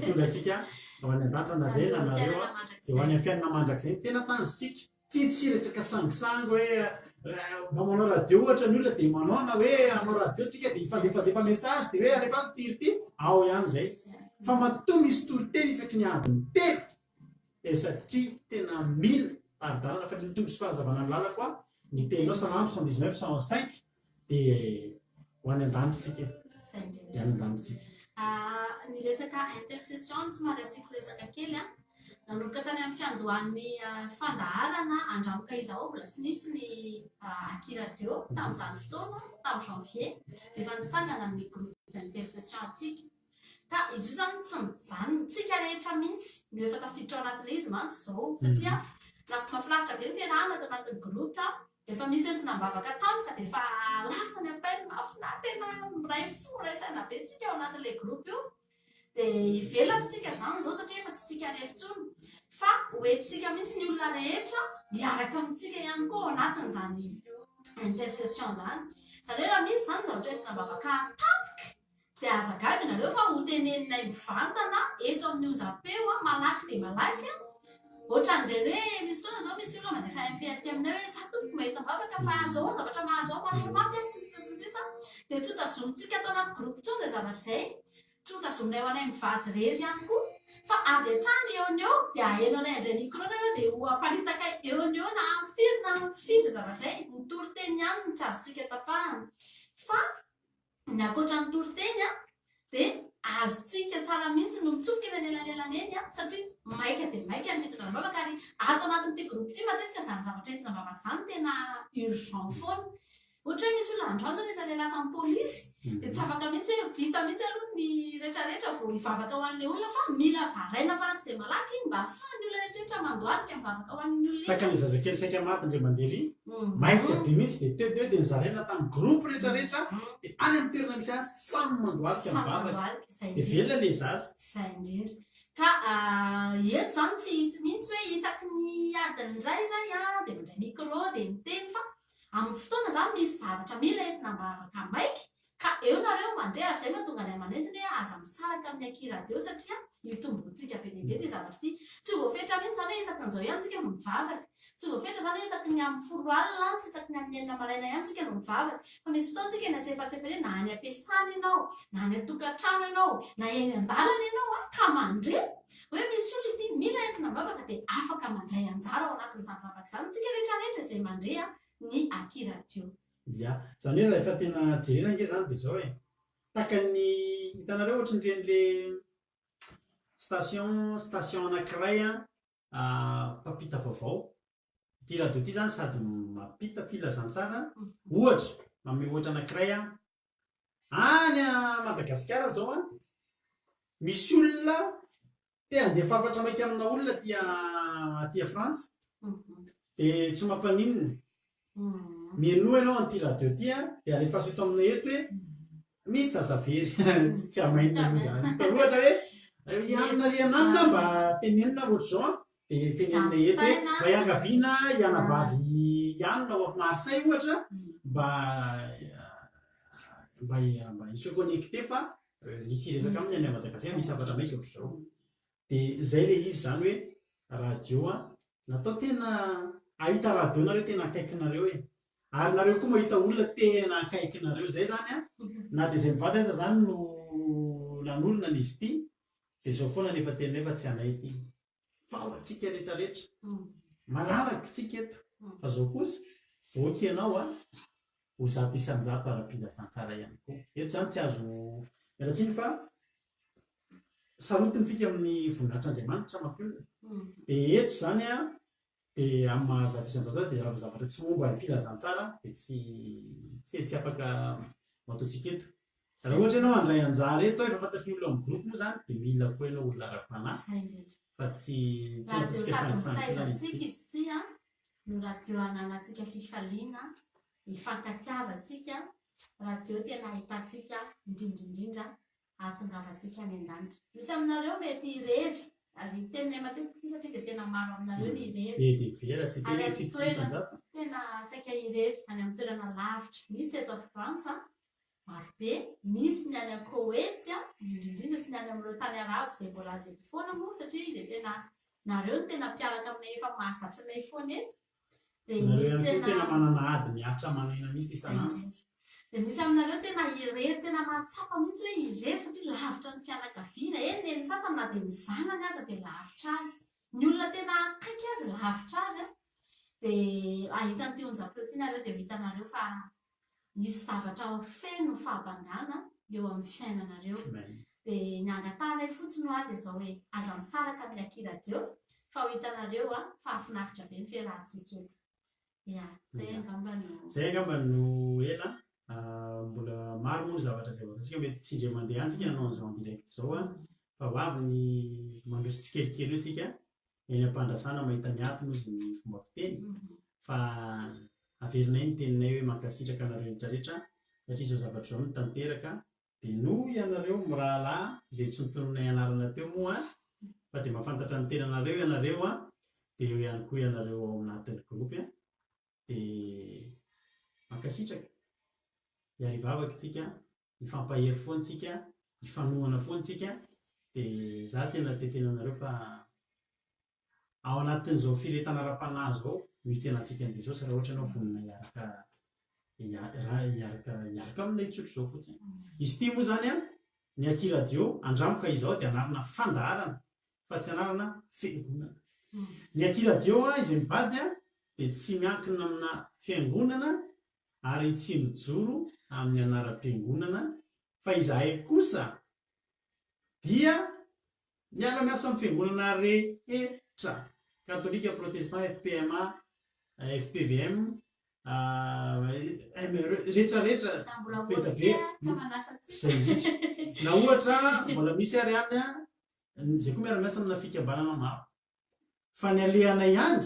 Speaker 1: tonga atsika ho any an-datra na zay nanareo de ho any amin'ny fiainana mandrak'izay tena tanjotsika tsy resaka sangisangy hoe mba manao radio ohatra ny olona de manao na hoe anao radio tsika de ifandefandefa message de hoe rehefa azo tiry ty ao ihany zay fa matoa misy toriteny isaky ny adiny telo satria tena mila aridalana fa nitombo sy fahazavana ny lalako ny teninao sanandro 119 105 de ho any an-danitsika de any an-danitsika
Speaker 2: ny resaka intercession sy magasiko resaka kely nanoloka tany amin'ny fiandohan'ny fandaharana andramoka izao mbola tsy nisy ny akiradio tamin'izany fotoana tamin'ny janvier efa nitsangana ny groupe d'intercession atsika ka izy io zany tsy mijanona tsika rehetra mihitsy no efa tafiditra ao anatin'le izy mantsy zao satria mahafinaritra be ny fiarahana ato anatin'ny groupe efa misy entina mivavaka tampoka de efa lasany appel mahafinaritra tena miray fo raisana be tsika ao anatin'le groupe io de ivelatra tsika zany zao satria efa tsy tsika rehetritsony fa hoentsika mihitsy ny olona rehetra miaraka amintsika ihany koa ao anatin'izany intercession zany zany hoe raha misy zany zavatra entina mivavaka tampoka de azagagy nareo fa hoteneninay mivantana eto amin'ny onjam-peo malaky de malaky ohatran'ireny hoe misy fotoana zao misy olona mandefa MP aminay hoe sa tompoko mahita mivavaka fa azao zavatra mahazo maromafy sisa de tsy tazomitsika atao anaty groupe tsony de zavatra zay tsy tazominay ho anay mivady rery ihany koa fa avy hatrany eo ny eo de aheno anay andray microna eo de ho aparitaka eo ny eo na amfiry na amfiry zavatra zay mitory teny ihany ny tsy azotsika tapahana fa ny akoatra ny toriteny a dia azotsika tsara mihitsy no mitsofoka eny anelanelan eny a satria maika dia maika ny fitondranambavaka ary ato anatin'ity groupe ty matetika zany zavatra entinambavaka zany tena urgent foana ohatra hoe misy olona androany zao izy le lasa ny polisy dia tsy afaka mihitsy hoe vita mihitsy aloha ny rehetrarehetra vao hivavaka ho an'le olona fa mila zaraina farak'izay malaky iny mba ahafahan'ny olona rehetrarehetra mandoalika mivavaka ho an'ny olona
Speaker 1: taka ny zazakely saika matindre mandeha ry maika be mihitsy dia teo dia nyzaraina tamin'ny groupe rehetrarehetra dia any amin'ny toerana misy azy samy mandoalika mivavaka dia velona le zazy
Speaker 2: izay indrindra ka eto zany tsy hisy mihitsy hoe isaky ny adiny iray zay a dia mandray micro dia miteny fa amin'ny fotoana zany misy zavatra mila entina mbavaka maiky ka eo nareo mandray ary zay mahatonga ny amanentiny hoe aza misaraka amin'ny akiradio satria hitombotsika be lehibe ty zavatra ty tsy voafetra mihitsy zany hoe isaky n'izao ihany tsika no mivavaka tsy voafetra zany hoe isaky ny amin'ny folo alina sy isaky ny amin'ny enina maraina ihany tsika no mivavaka fa misy fotoantsika eny atsefatsefa hoe na any ampiasana ianao na any atokantrano ianao na eny an-dalana ianao a ka mandre hoe misy olona ity mila entina mbavaka dia afaka mandray anjara ao anatin'izany vavaka zany tsika rehetrarehetra izay mandre a ny akiradio
Speaker 1: ia zany hoe raha efa tena jerena nge zany dia zao e taka ny hitanareo ohatra nyren'le station anankiray a mpampita vaovao ty radio ty zany sady mampita filazantsara ohatra mame ohatra anankiray a any a Madagasikara zao a misy olona te andeha fafatra maika amina olona tia Frantsa dia tsy mampaninina mienoa ianao an'ity radio ty a dia alefa aso eto amina eto hoe misy zazavery tsy hamainina moa zany fa ohatra hoe ianona riananina mba tenenina ohatra zao a dia tenenina eto hoe mba iangaviana ianavavy ianona ao Marsay ohatra mba iso connecté fa misy resaka aminy any Madagasikara misy zavatra maika ohatra zao dia zay le izy zany hoe radio a natao tena ahita radio nareo tena akaikinareo e ary nareo koa mahita olona tena akaikinareo zay zany a na dia zay mivady aza zany no lan'olona n'izy ity dia zao foana nefa tena nefa tsy anay ty fao atsika rehetrarehetra malalaka tsika eto fa zao kosa voky ianao a ho zato isanjato ara-pilazantsara ihany koa eto zany tsy azo mialatsiny fa sarotintsika amin'ny voninahitr'Andriamanitra mampiolona dia eto zany a dia amin'ny mahazato isanjato dia raha zavatra tsy momba ny filazantsara dia tsy afaka mataotsika eto raha ohatra ianao andray anjara eto efa fantatry olona amin'ny groupe moa zany dia mila koa ianao olona ara-panahy fa tsy mataotsika
Speaker 2: sangisangy izy ty a no radio ananatsika fifaliana ifankatiavatsika radio tena ahitatsika indrindraindrindra ahatongavatsika any an-danitra misy aminareo mety irery ary tena matetika satria dia tena maro aminareo ny irery any amin'ny toerana tena saika irery any amin'ny toerana lavitra misy eto Frantsa marobe misy ny any Koety a indrindraindrindra sy ny any amin'ireo tany arabo izay mbola azo eto foana moa satria dia tena nareo no tena mpiaraka aminay efa mahazatra anay foana eto dia misy
Speaker 1: tena manana ady miatra manana mihitsy isanandro
Speaker 2: dia misy aminareo tena irery tena mahatsapa mihitsy hoe irery satria lavitra ny fianakaviana eny sasany na dia mizanany aza dia lavitra azy ny olona tena akaiky azy lavitra azy a dia ahitany ty onjam-peo ty nareo dia hitanareo fa misy zavatra feno fahabangana eo amin'ny fiainanareo dia ny angatanay fotsiny ho azy izao hoe aza misaraka amin'ny akiradio fa ho hitanareo a fahafinaritra be ny fiarahantsika eto ia zay
Speaker 1: angamba no ela mbola maro moa zavatra zay vatantsika mety tsy indray mandeha antsika nanao an'izao en direct zao a fa ho avy ny mandroso tsikelikely eo tsika eny am-pandrasana mahita ny atiny ozy ny fomba fiteny fa averinay ny teninay hoe mankasitraka anareo rehetrarehetra satria zao zavatra zao no tanteraka dia noho ianareo mirahalahy izay tsy nitononay anarana teo moa fa dia mahafantatra ny tenanareo ianareo a dia eo ihany koa ianareo ao anatin'ny groupe a dia mankasitraka iarivavaka tsika ifampahery foantsika ifanohana foantsika dia za tena tenanareo fa ao anatin'izao firetana ara-panahy zao mitsenantsika an' Jesosy raha ohatra ianao vonina hiaraka aminay tsotro zao fotsiny izy ity moa zany a ny akiradio andramoka izao dia anarana fandaharana fa tsy anarana fiangonana ny akiradio a izay mivady a dia tsy miankina amina fiangonana ary tsy mijoro amin'ny anaram-piangonana fa izahay kosa dia miala miasa amin'ny fiangonana rehetra katolika, protestant, FPMA, FPVM, rehetrarehetra
Speaker 2: mbola
Speaker 1: petabe
Speaker 2: ka manasatsika
Speaker 1: zay indritra na ohatra mbola misy ary any zay koa miara-miasa amina fikambanana maro fa ny alehana ihany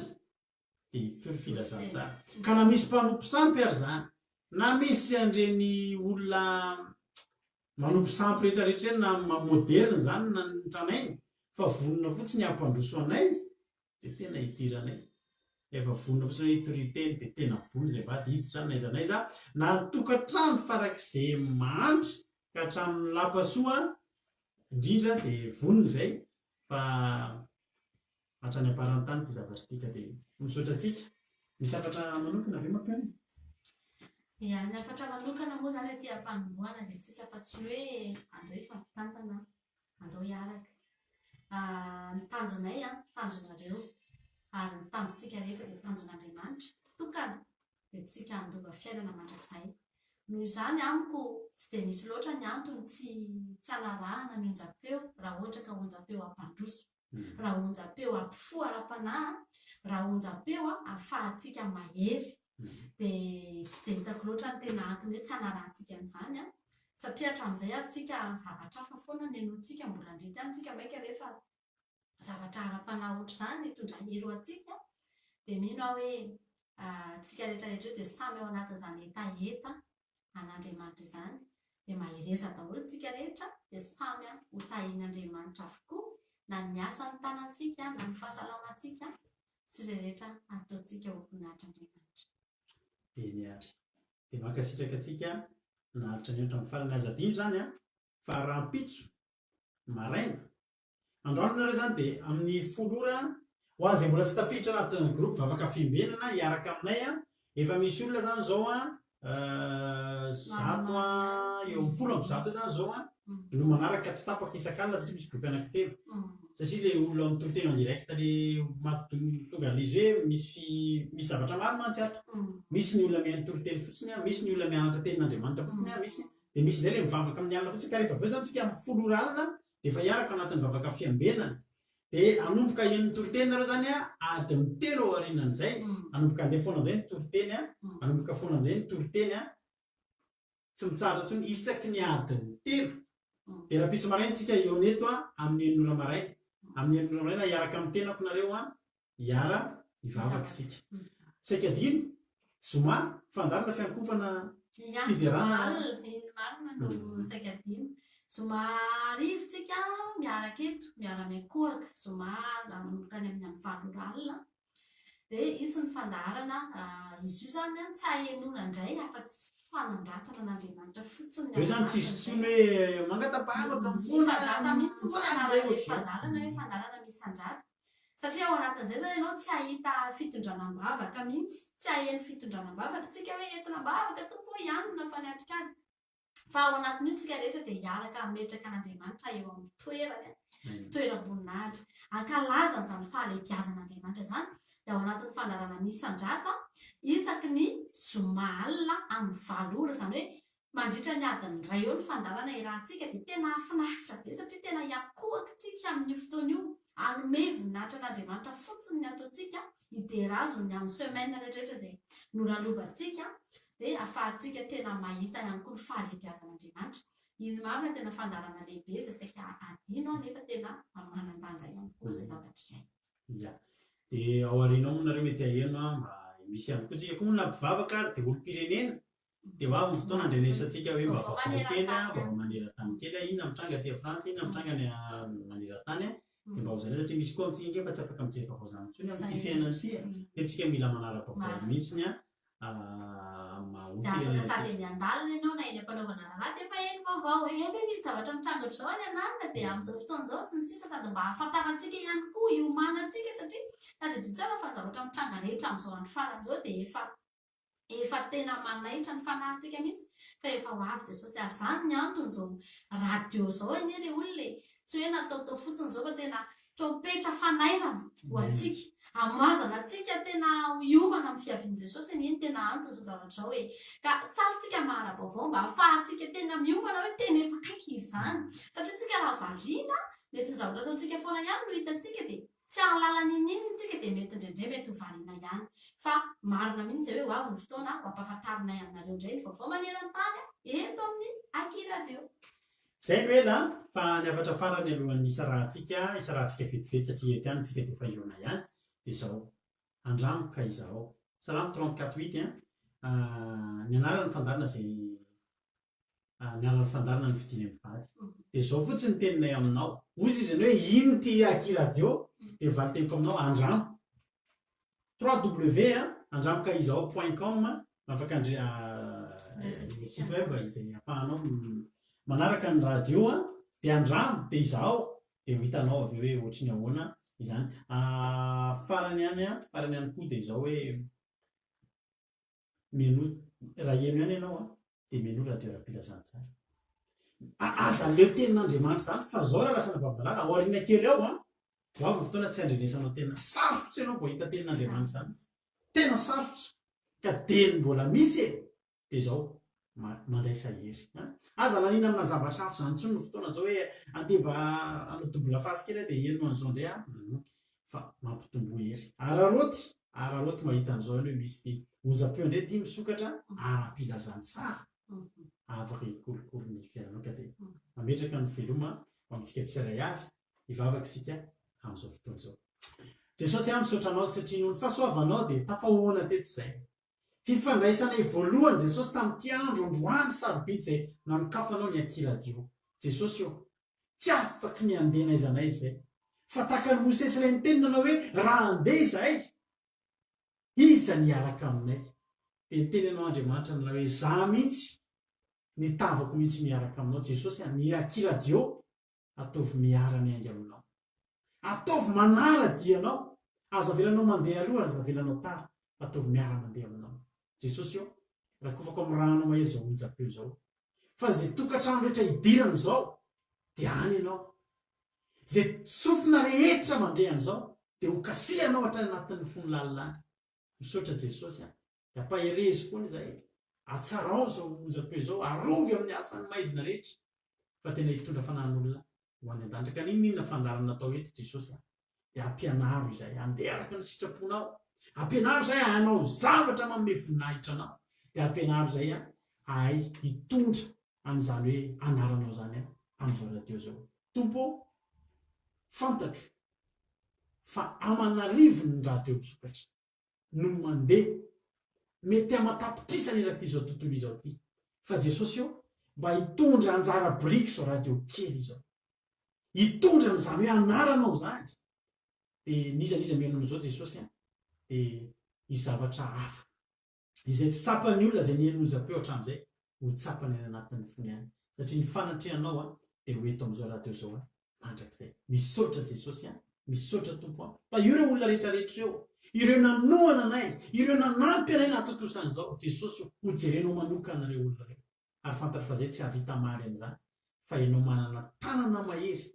Speaker 1: de tory filazantsara ka na misy mpanompo sampy ary zany na misy andreny olona manompo sampy rehetrarehetra eny na mamoderna zany na nitranainy fa vonona fotsiny ampandroso anay de tena hidiranay efa vonona fotsiny hoe toriteny de tena vony zay vady hiditra ny aiza n'aiza na tokantrano farak'izay mandry ka hatramin'ny lapasoa indrindra de vonona zay fa hatrany amparany tany ty zavatra tika de misaotra atsika misy afatra manokana ve mampiany
Speaker 2: ia ny afatra manokana moa zany aty am-panomboana de tsisy afa-tsy hoe andeo ifampitantana andao hiaraka ny tanjonay tanjonareo ary ny tanjontsika rehetra de tanjon'Andriamanitra tokana de tsika andova fiainana mandrakizay noho izany amiko tsy de misy loatra ny antony tsy hanarahana ny onjam-peo raha ohatra ka onjam-peo ampandroso raha onjam-peo ampifo ara-panahy raha onjam-peo ahafahantsika mahery de tsy de hitako loatra ny tena antony hoe tsy hanarahantsika an'izany satria hatramin'izay ary tsika zavatra hafa foana ny enoantsika mbola ndrety any tsika maika rehefa zavatra ara-panahy ohatr' izany hitondra hero atsika de mino aho hoe tsika rehetrarehetra eo de samy ao anatin'izany etaeta an'Andriamanitra izany de mahereza daholo tsika rehetra de samy ho tahin'Andriamanitra avokoa na ny asa ny tanantsika na ny fahasalamantsika sy rehetra ataontsika ho voninahitran'Andriamanitra
Speaker 1: de miary de mankasitraka atsika naharitra ny ohatra amin'ny farany azadino zany fa rahampitso maraina androanonareo zany de amin'ny folora ho azy mbola tsy tafiditra anatin'ny groupe vavaka fiombenana hiaraka aminay efa misy olona zany zao zato eo amin'ny folo amby zato eo zany zao no manaraka tsy tapaka isan-kanina satria misy groupe anankitelo satria le olona amin'ny toriteny en direct le tonga lizy hoe misy zavatra maro mantsiatra misy ny olona mihainy toriteny fotsiny misy ny olona mianatra tenin'Andriamanitra fotsiny misy de misy le mivavaka amin'ny alina fotsiny ka rehefa aveo zany tsika amin'ny folora alina de efa hiaraka anatin'ny vavaka fiambenana de anomboka en'ny toriteny nareo zany adiny telo ao aorianan'izay anomboka andeha foana am'izay ny toriteny anomboka foana am'izay ny toriteny tsy mitsahatra ntsony isaky ny adiny telo de raha piso marainy tsika ioneto amin'ny enora maraina amin'ny enora maraina hiaraka amin'ny tenako nareo hiara hivavaka isika saika adino zoma fandarana fiankofana
Speaker 2: fiderana marina no saika adino somarivotsika miaraka eto miara-miankohaka somary manomboka any amin'ny valora alina de isy ny fandarana izy io zany tsy hahenona indray afa-tsy fanandratana n'Andriamanitra fotsiny
Speaker 1: eo zany tsisy tsony hoe mangatapahaka
Speaker 2: misandrata mihitsy moa fandarana hoe fandarana misandrata satria ao anatin'izay zany ianao tsy hahita fitondranam-bavaka mihitsy tsy haheno fitondranam-bavaka tsika hoe entina-bavaka tompo ianona fa ny atrikany fa ao anatin'io tsika rehetra de hiaraka ametraka an'Andriamanitra eo amin'ny toerany toeram-boninahitra ankalaza zany fahalehibiazan'Andriamanitra zany de ao anatin'ny fandarana misandrata isaky ny zoma alina amin'ny valora zany hoe mandritra ny adiny iray eo ny fandarana irahantsika de tena afinahitra be satria tena hiankohaka tsika amin'ny fotoana io anome voninahitra an'Andriamanitra fotsiny ny ataontsika hiderazony amin'ny semaine rehetrarehetra zay noralovantsika de afahantsika tena mahita ihany koa ny fahalehibiazan'Andriamanitra iny marina tena fandarana lehibe zay saika adino nefa tena manandanja ihany koa zay zavatra izay
Speaker 1: ia de ao aorianao moa nareo mety aheno mba misy ihany koa tsika koa moa na mpivavaka de olo-pirenena de ho avy ny fotoana andrenesantsika hoe mba vavakely mba maneran-tany kely inona mitranga aty Frantsa inona mitranga ny maneran-tany de mba ho zany satria misy koa amintsika mba tsy afaka mijery vaovao zany ntsony amin'ity fiainana ity de tsika mila manara-baovao mihitsiny
Speaker 2: de afaka sady eny an-dalana ianao na eny ampanaovana raha de efa eny vaovao efa misy zavatra mitranga ohatr'izao any anarina de amin'izao fotoan'izao sy ny sisa sady mba ahafantarantsika ihany koa iomanantsika satria na de tsara fa ny zavatra mitranga rehetra amin'izao andro faran'izao de efa tena manaitra ny fanahintsika mihitsy fa efa ho avy Jesosy ary zany ny antony zao radio zao anie le olona tsy hoe nataotao fotsiny zao fa tena trompetra fanairana ho atsika amazana atsika tena hiomana amin'ny fiavian' Jesosy iny tena antony zao zavatra zao hoe ka tsarotsika mahara-baovao mba ahafahantsika tena miomana hoe tena efa kaiky izany satria tsika raha variana mety ny zavatra ataontsika foana ihany no hitantsika dia tsy ahalalanyininy tsika dia mety indrindray mety ho variana ihany fa marina mihitsy zay hoe ho avy ny fotoana ho ampahafantarinay aminareo indray ny vaovao maneran-tany eto amin'ny Aky Radio.
Speaker 1: Zay no ela fa niavatra farany alohan'ny isa rahantsika vetivety satria eto ihany tsika dia efa iona ihany dia izao andramoka izao salamo 34:8 ny anarany fandarina zay ny anarany fandarina ny fidiny amin'ny vady dia izao fotsiny ny teninay aminao ozy izy ny hoe ino ty Aky Radio dia valy teniko aminao andramo 3W andramoka izao.com afaka site web izay ahafahanao manaraka ny radio dia andramo dia izao dia ho hitanao avy hoe ohatry ny ahoana izany farany ihany koa dia izao hoe menu raha eno ihany ianao dia menu radio rapilazany tsara aza leo tenin'Andriamanitra zany fa zao raha lasana babalala ao aoriana kely ao avy fotoana tsy andrenesanao tena sarotra ianao vao hita tenin'Andriamanitra zany tena sarotra ka teny mbola misy dia izao mandray sahery aza nanina amina zavatra hafa zany tsony no fotoana zao hoe andeva anao dobola fasy kely dia eno an'izao ndray fa mampitombo hery araroty mahita an'izao hoe misy onjam-peo indray dia misokatra ara-pilazany tsara afaka hikolokolo ny fiainanao ka dia mametraka ny veloma amintsika tsiray avy hivavaka isika amin'izao fotoana izao. Jesosy misaotra anao satria noho ny fahasoavanao dia tafahoana teto izay fifandraisanay voalohany Jesosy tamin'ity andro androany sarobidy izay nanokafanao ny Aky Radio. Jesosy io tsy afaky ny andeha naizanay izay fa tahaka ny Mosesy ilay nitenina anao hoe raha andeha izahay iza niaraka aminay dia niteny anao Andriamanitra nanao hoe za mihitsy nitavako mihitsy miaraka aminao. Jesosy ny Aky Radio ataovy miara-miainga aminao, ataovy manara-dianao, aza velanao mandeha aloha aza velanao tara ataovy miara-mandeha aminao. Jesosy io rakofako amin'ny rahanao mahery zao onjam-peo zao fa zay tokantrano rehetra hidirana izao dia any ianao, zay sofina rehetra mandrehana izao dia ho kasihanao hatrany anatin'ny fony lalilany. Misaotra Jesosy dia ampaherezy foana izahay atsarao zao onjam-peo zao arovy amin'ny asany maizina rehetra fa tena hitondra fanan'olona ho any an-danitra ka ninona fandarana natao eto Jesosy dia ampianaro izahay anderaka ny sitraponao, ampianaro izay hanao zavatra manome voninahitra anao dia ampianaro izay ahay hitondra an'izany hoe anaranao zany amin'izao radio zao. Tompo fantatro fa aman'arivo ny radio misokatra no mandeha mety amatapitrisany rahaty zao tontolo izao ty fa Jesosy io mba hitondra anjara biriky zao radio kely izao hitondra n'izany hoe anaranao zany dia nizaniza miainanao Jesosy dia izy zavatra hafa izay tsy tsapany olona zay nienonjam-peo hatramin'izay ho tsapany any anatin'ny fony any satria ny fanatrehanao dia ho eto amin'izao radio zao mandrakizay. Misaotra Jesosy misaotra Tompo fa ireo olona rehetrarehetra ireo nanohana anay, ireo nanampy anay nahatotosanyizao Jesosy ho jerenao manokana ireo olona reo ary fantatra fa zay tsy havita mary an'izany fa ianao manana tanana mahery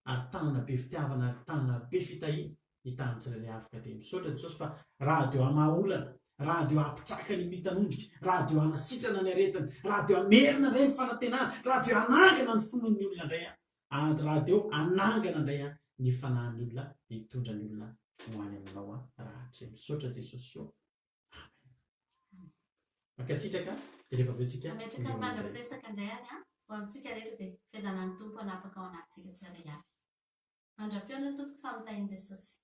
Speaker 1: ary tanana be fitiavana ary tanana be fitahina hitany tsirairay afaka dia misaotra Jesosy fa radio amahaolana, radio apitraka ny mitanondrika, radio anasitrana ny aretiny, radio amerina indray ny fanantenana, radio anangana ny fonon'ny olona indray radio anangana indray ny fanahin'ny olona dia hitondra ny olona ho any aminao rahatray. Misaotra Jesosy io amen. Makasitraka dia rehefa aveo
Speaker 2: ametraka ny mandra-piresaka indray any ho amintsika rehetra dia fedana ny Tompo anapaka ao anatintsika tsiray avy. Mandra-piona ny Tompo samy tahin'i Jesosy.